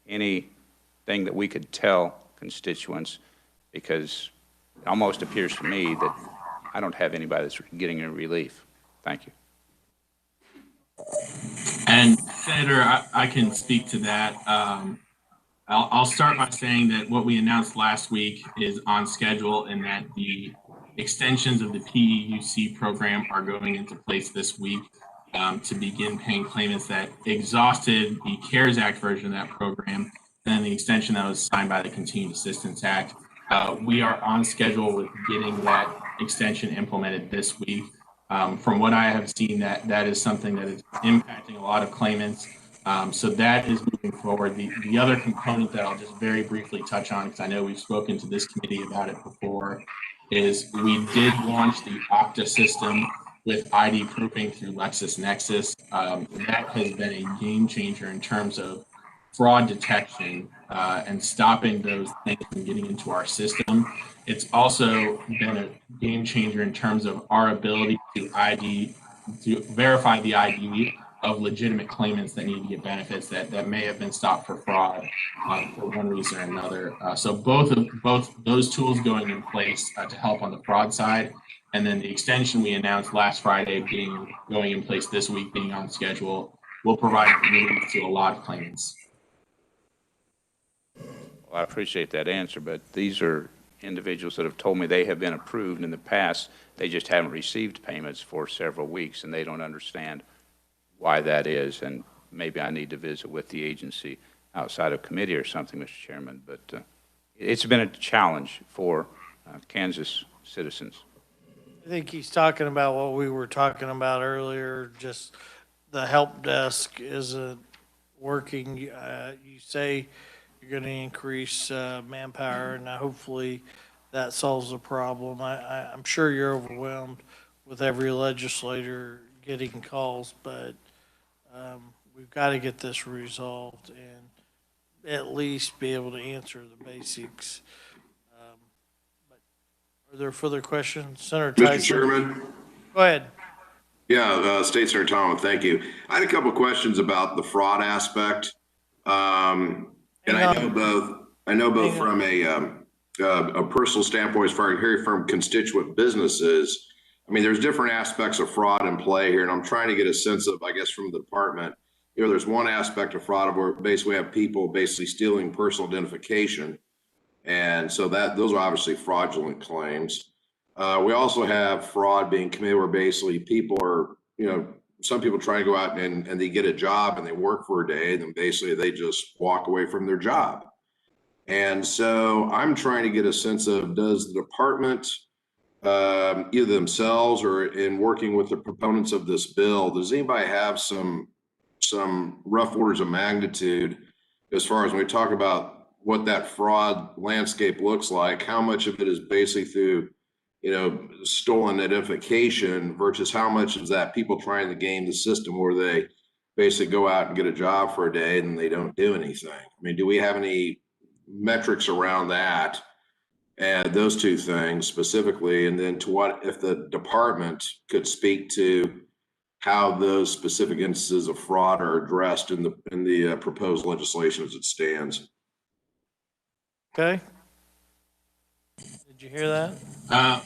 anything that we could tell constituents, because it almost appears to me that I don't have anybody that's getting a relief. Thank you. And Senator, I can speak to that. I'll start by saying that what we announced last week is on schedule and that the extensions of the PEUC program are going into place this week to begin paying claimants that exhausted the CARES Act version of that program and then the extension that was signed by the Continued Assistance Act. We are on schedule with getting that extension implemented this week. From what I have seen, that is something that is impacting a lot of claimants. So that is moving forward. The other component that I'll just very briefly touch on, because I know we've spoken to this committee about it before, is we did launch the Okta system with ID proofing through LexisNexis. That has been a game changer in terms of fraud detection and stopping those things from getting into our system. It's also been a game changer in terms of our ability to verify the ID of legitimate claimants that need to get benefits that may have been stopped for fraud for one reason or another. So both those tools going in place to help on the fraud side, and then the extension we announced last Friday going in place this week, being on schedule, will provide relief to a lot of claimants. Well, I appreciate that answer, but these are individuals that have told me they have been approved in the past. They just haven't received payments for several weeks, and they don't understand why that is. And maybe I need to visit with the agency outside of committee or something, Mr. Chairman. But it's been a challenge for Kansas citizens. I think he's talking about what we were talking about earlier, just the help desk isn't working. You say you're going to increase manpower, and hopefully that solves the problem. I'm sure you're overwhelmed with every legislator getting calls, but we've got to get this resolved. And at least be able to answer the basics. But are there further questions? Senator Tyson? Mr. Chairman? Go ahead. Yeah, State Senator Thomas, thank you. I had a couple of questions about the fraud aspect. And I know both from a personal standpoint, as far as hearing from constituent businesses. I mean, there's different aspects of fraud in play here, and I'm trying to get a sense of, I guess, from the department. There's one aspect of fraud where basically we have people basically stealing personal identification, and so those are obviously fraudulent claims. We also have fraud being committed where basically people are, some people try to go out and they get a job and they work for a day, and then basically they just walk away from their job. And so I'm trying to get a sense of, does the department, either themselves or in working with the proponents of this bill, does anybody have some rough orders of magnitude as far as when we talk about what that fraud landscape looks like, how much of it is basically through, stolen identification versus how much is that people trying to game the system where they basically go out and get a job for a day and they don't do anything? I mean, do we have any metrics around that and those two things specifically? And then to what, if the department could speak to how those specific instances of fraud are addressed in the proposed legislation as it stands? Okay. Did you hear that?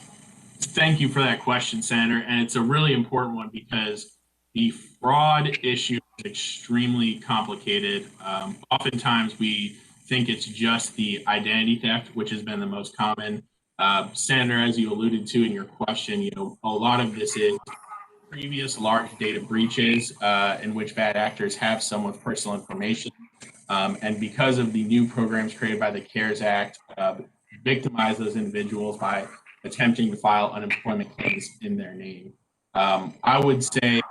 Thank you for that question, Senator. And it's a really important one because the fraud issue is extremely complicated. Oftentimes we think it's just the identity theft, which has been the most common. Senator, as you alluded to in your question, a lot of this is previous large data breaches in which bad actors have someone's personal information. And because of the new programs created by the CARES Act, victimize those individuals by attempting to file unemployment claims in their name. I would say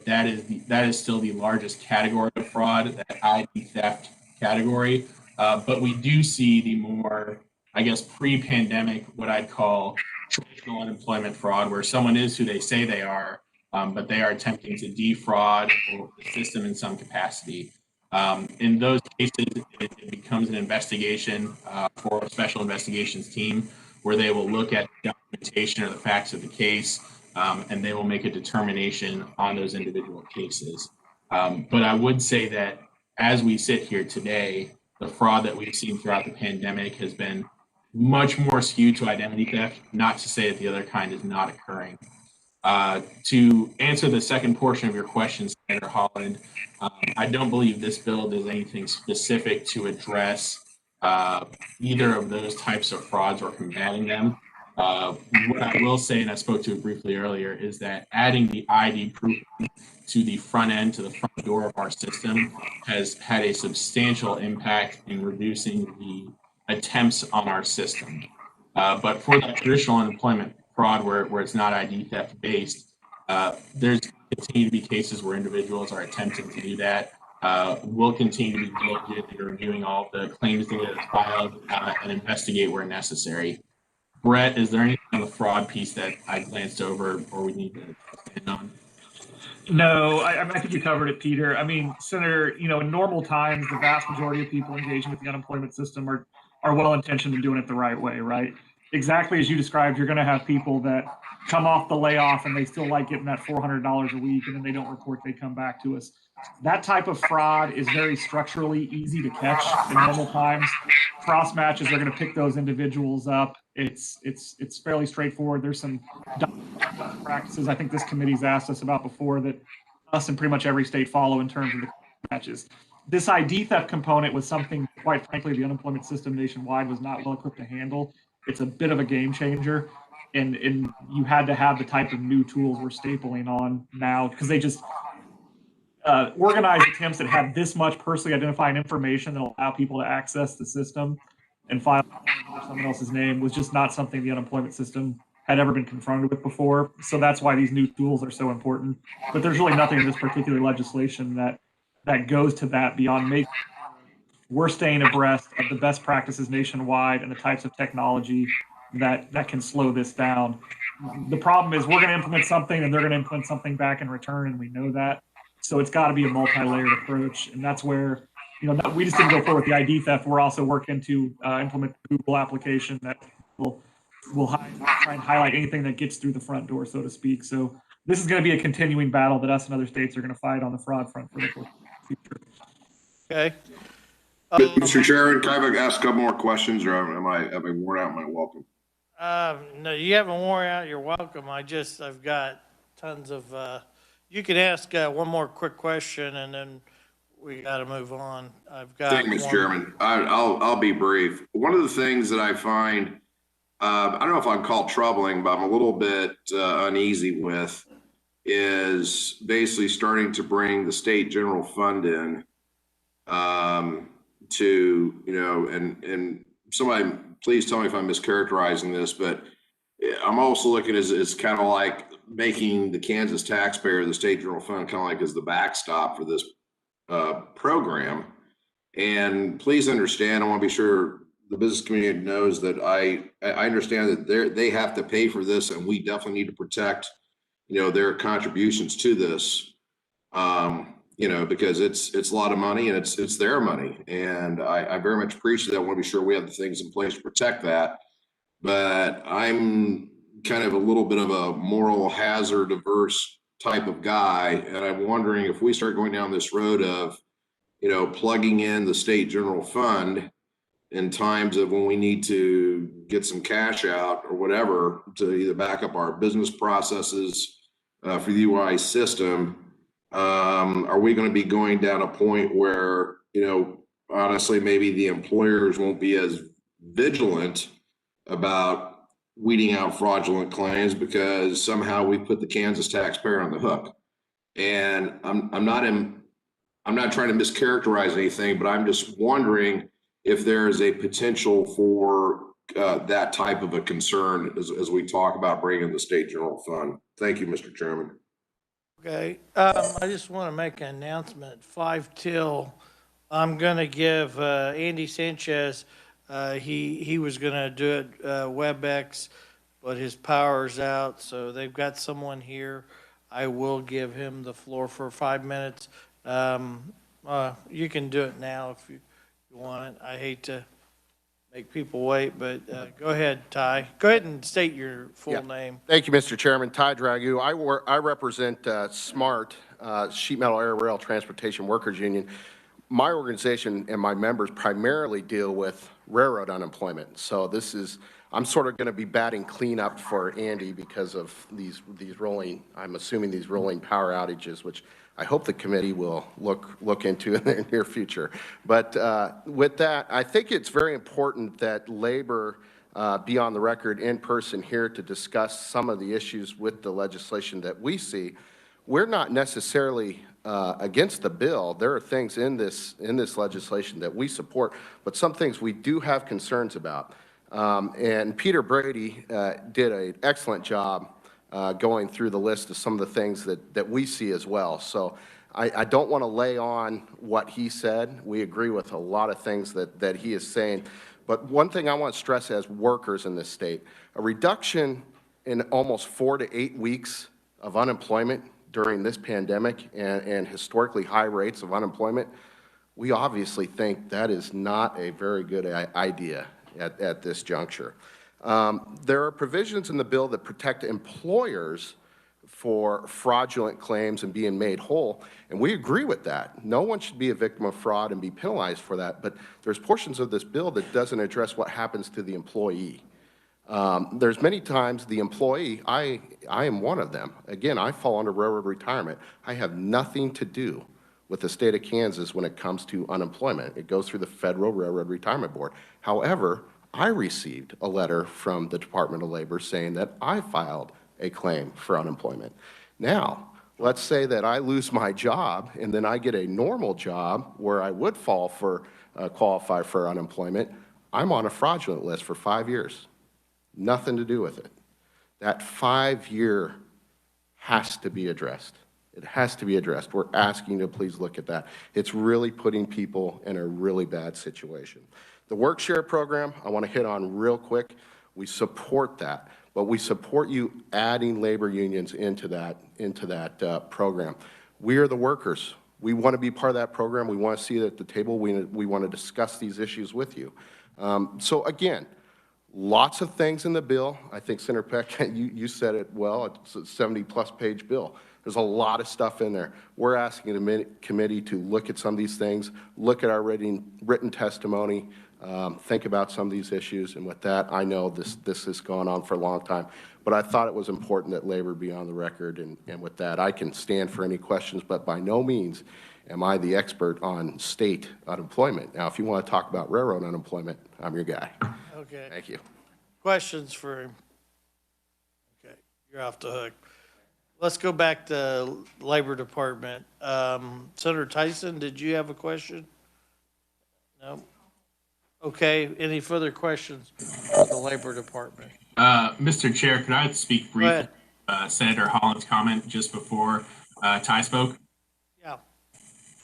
that is still the largest category of fraud, that ID theft category. But we do see the more, I guess, pre-pandemic, what I'd call traditional unemployment fraud, where someone is who they say they are, but they are attempting to defraud or the system in some capacity. In those cases, it becomes an investigation for a special investigations team where they will look at documentation or the facts of the case, and they will make a determination on those individual cases. But I would say that as we sit here today, the fraud that we've seen throughout the pandemic has been much more skewed to identity theft, not to say that the other kind is not occurring. To answer the second portion of your question, Senator Holland, I don't believe this bill does anything specific to address either of those types of frauds or combating them. What I will say, and I spoke to it briefly earlier, is that adding the ID proof to the front end, to the front door of our system, has had a substantial impact in reducing the attempts on our system. But for that traditional unemployment fraud where it's not ID theft based, there's continue to be cases where individuals are attempting to do that. We'll continue to be diligent in reviewing all the claims data that's filed and investigate where necessary. Brett, is there anything on the fraud piece that I glanced over or we need to expand on? No, I think you covered it, Peter. I mean, Senator, in normal times, the vast majority of people engaging with the unemployment system are well-intentioned and doing it the right way, right? Exactly as you described, you're going to have people that come off the layoff and they still like getting that $400 a week, and then they don't report, they come back to us. That type of fraud is very structurally easy to catch in normal times. Cross matches are going to pick those individuals up. It's fairly straightforward. There's some practices I think this committee's asked us about before that us and pretty much every state follow in terms of the matches. This ID theft component was something, quite frankly, the unemployment system nationwide was not well equipped to handle. It's a bit of a game changer, and you had to have the type of new tools we're stapling on now, because they just organized attempts that have this much personally identifying information that allow people to access the system and file someone else's name was just not something the unemployment system had ever been confronted with before. So that's why these new tools are so important. But there's really nothing in this particular legislation that goes to that beyond making we're staying abreast of the best practices nationwide and the types of technology that can slow this down. The problem is we're going to implement something and they're going to implement something back in return, and we know that. So it's got to be a multi-layered approach, and that's where we just didn't go forward with the ID theft. We're also working to implement the Google application that will try and highlight anything that gets through the front door, so to speak. So this is going to be a continuing battle that us and other states are going to fight on the fraud front for the future. Okay. Mr. Chairman, can I ask a couple more questions, or have I worn out my welcome? No, you haven't worn out your welcome. I've got tons of, you can ask one more quick question and then we got to move on. I've got. Thank you, Mr. Chairman. I'll be brief. One of the things that I find, I don't know if I'd call troubling, but I'm a little bit uneasy with, is basically starting to bring the state general fund in to, and somebody, please tell me if I'm mischaracterizing this, but I'm also looking as kind of like making the Kansas taxpayer, the state general fund, kind of like as the backstop for this program. And please understand, I want to be sure the business community knows that I understand that they have to pay for this, and we definitely need to protect, their contributions to this. Because it's a lot of money and it's their money. And I very much appreciate that. I want to be sure we have the things in place to protect that. But I'm kind of a little bit of a moral hazard averse type of guy. And I'm wondering if we start going down this road of, plugging in the state general fund in times of when we need to get some cash out or whatever to either back up our business processes for the UI system. Are we going to be going down a point where, honestly, maybe the employers won't be as vigilant about weeding out fraudulent claims because somehow we put the Kansas taxpayer on the hook? And I'm not trying to mischaracterize anything, but I'm just wondering if there is a potential for that type of a concern as we talk about bringing the state general fund. Thank you, Mr. Chairman. Okay, I just want to make an announcement. 5 till, I'm going to give Andy Sanchez, he was going to do it WebEx, but his power's out, so they've got someone here. I will give him the floor for 5 minutes. You can do it now if you want it. I hate to make people wait, but go ahead, Ty. Go ahead and state your full name. Thank you, Mr. Chairman. Ty Dragu. I represent SMART, Sheet Metal Air Rail Transportation Workers Union. My organization and my members primarily deal with railroad unemployment. So I'm sort of going to be batting cleanup for Andy because of these rolling power outages, which I hope the committee will look into in the near future. But with that, I think it's very important that labor be on the record in person here to discuss some of the issues with the legislation that we see. We're not necessarily against the bill. There are things in this legislation that we support, but some things we do have concerns about. And Peter Brady did an excellent job going through the list of some of the things that we see as well. So I don't want to lay on what he said. We agree with a lot of things that he is saying. But one thing I want to stress as workers in this state, a reduction in almost 4 to 8 weeks of unemployment during this pandemic and historically high rates of unemployment, we obviously think that is not a very good idea at this juncture. There are provisions in the bill that protect employers for fraudulent claims and being made whole, and we agree with that. No one should be a victim of fraud and be penalized for that, but there's portions of this bill that doesn't address what happens to the employee. There's many times the employee, I am one of them. Again, I fall under railroad retirement. I have nothing to do with the state of Kansas when it comes to unemployment. It goes through the Federal Railroad Retirement Board. However, I received a letter from the Department of Labor saying that I filed a claim for unemployment. Now, let's say that I lose my job and then I get a normal job where I would qualify for unemployment. I'm on a fraudulent list for 5 years. Nothing to do with it. That 5-year has to be addressed. It has to be addressed. We're asking you to please look at that. It's really putting people in a really bad situation. The work share program, I want to hit on real quick. We support that, but we support you adding labor unions into that program. We are the workers. We want to be part of that program. We want to see it at the table. We want to discuss these issues with you. So again, lots of things in the bill. I think Senator Peck, you said it well. It's a 70-plus page bill. There's a lot of stuff in there. We're asking the committee to look at some of these things, look at our written testimony, think about some of these issues. And with that, I know this has gone on for a long time, but I thought it was important that labor be on the record. And with that, I can stand for any questions, but by no means am I the expert on state unemployment. Now, if you want to talk about railroad unemployment, I'm your guy. Okay. Thank you. Questions for him? Okay, you're off the hook. Let's go back to Labor Department. Senator Tyson, did you have a question? No? Okay, any further questions for the Labor Department? Mr. Chair, could I speak briefly? Senator Holland's comment just before Ty spoke? Yeah.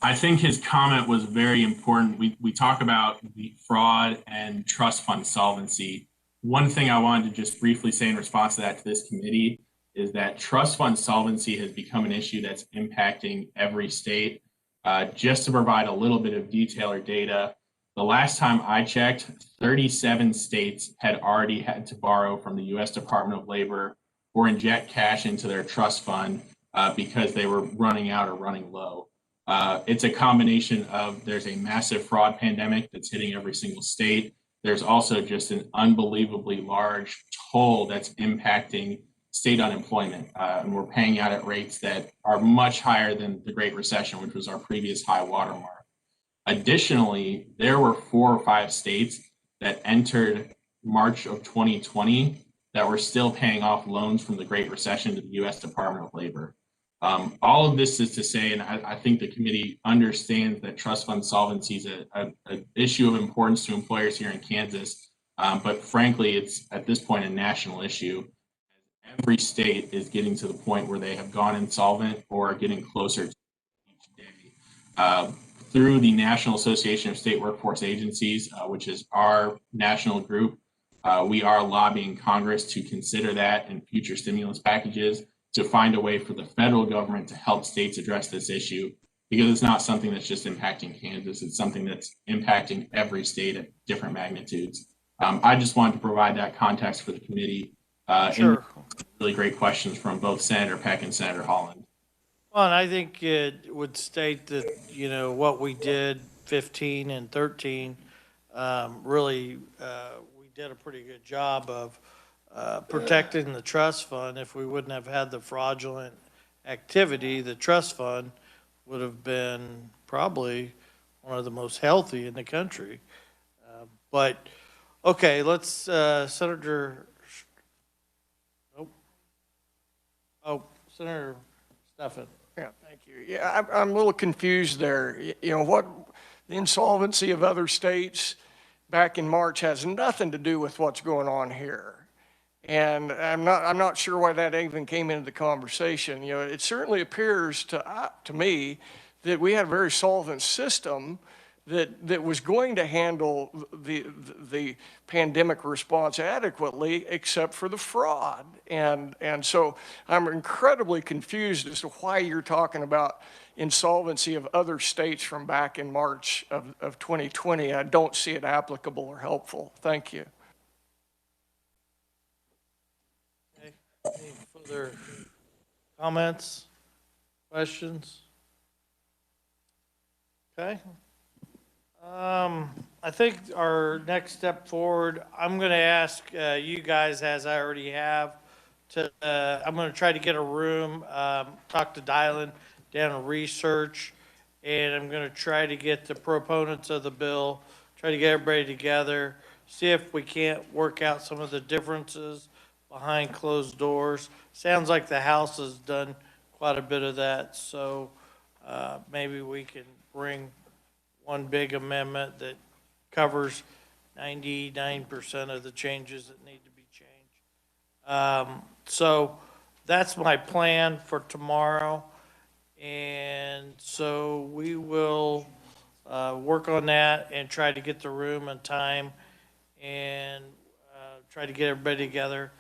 I think his comment was very important. We talk about the fraud and trust fund solvency. One thing I wanted to just briefly say in response to that to this committee is that trust fund solvency has become an issue that's impacting every state. Just to provide a little bit of detail or data, the last time I checked, 37 states had already had to borrow from the U.S. Department of Labor or inject cash into their trust fund because they were running out or running low. It's a combination of there's a massive fraud pandemic that's hitting every single state. There's also just an unbelievably large toll that's impacting state unemployment. And we're paying out at rates that are much higher than the Great Recession, which was our previous high watermark. Additionally, there were 4 or 5 states that entered March of 2020 that were still paying off loans from the Great Recession to the U.S. Department of Labor. All of this is to say, and I think the committee understands that trust fund solvency is an issue of importance to employers here in Kansas, but frankly, it's at this point a national issue. Every state is getting to the point where they have gone insolvent or are getting closer to each day. Through the National Association of State Workforce Agencies, which is our national group, we are lobbying Congress to consider that in future stimulus packages to find a way for the federal government to help states address this issue, because it's not something that's just impacting Kansas. It's something that's impacting every state at different magnitudes. I just wanted to provide that context for the committee. Sure. Really great questions from both Senator Peck and Senator Holland. Well, and I think it would state that, what we did 15 and 13, really, we did a pretty good job of protecting the trust fund. If we wouldn't have had the fraudulent activity, the trust fund would have been probably one of the most healthy in the country. But, okay, let's, Senator, Senator Stephan. Yeah, thank you. Yeah, I'm a little confused there. What the insolvency of other states back in March has nothing to do with what's going on here. And I'm not sure why that even came into the conversation. It certainly appears to me that we had a very solvent system that was going to handle the pandemic response adequately, except for the fraud. And so I'm incredibly confused as to why you're talking about insolvency of other states from back in March of 2020. I don't see it applicable or helpful. Thank you. Okay. Any further comments, questions? Okay. I think our next step forward, I'm going to ask you guys, as I already have, I'm going to try to get a room, talk to Dylan down in research, and I'm going to try to get the proponents of the bill, try to get everybody together, see if we can't work out some of the differences behind closed doors. Sounds like the House has done quite a bit of that, so maybe we can bring one big amendment that covers 99% of the changes that need to be changed. So that's my plan for tomorrow. And so we will work on that and try to get the room and time and try to get everybody together.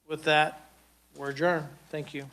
With that, we're adjourned. Thank you.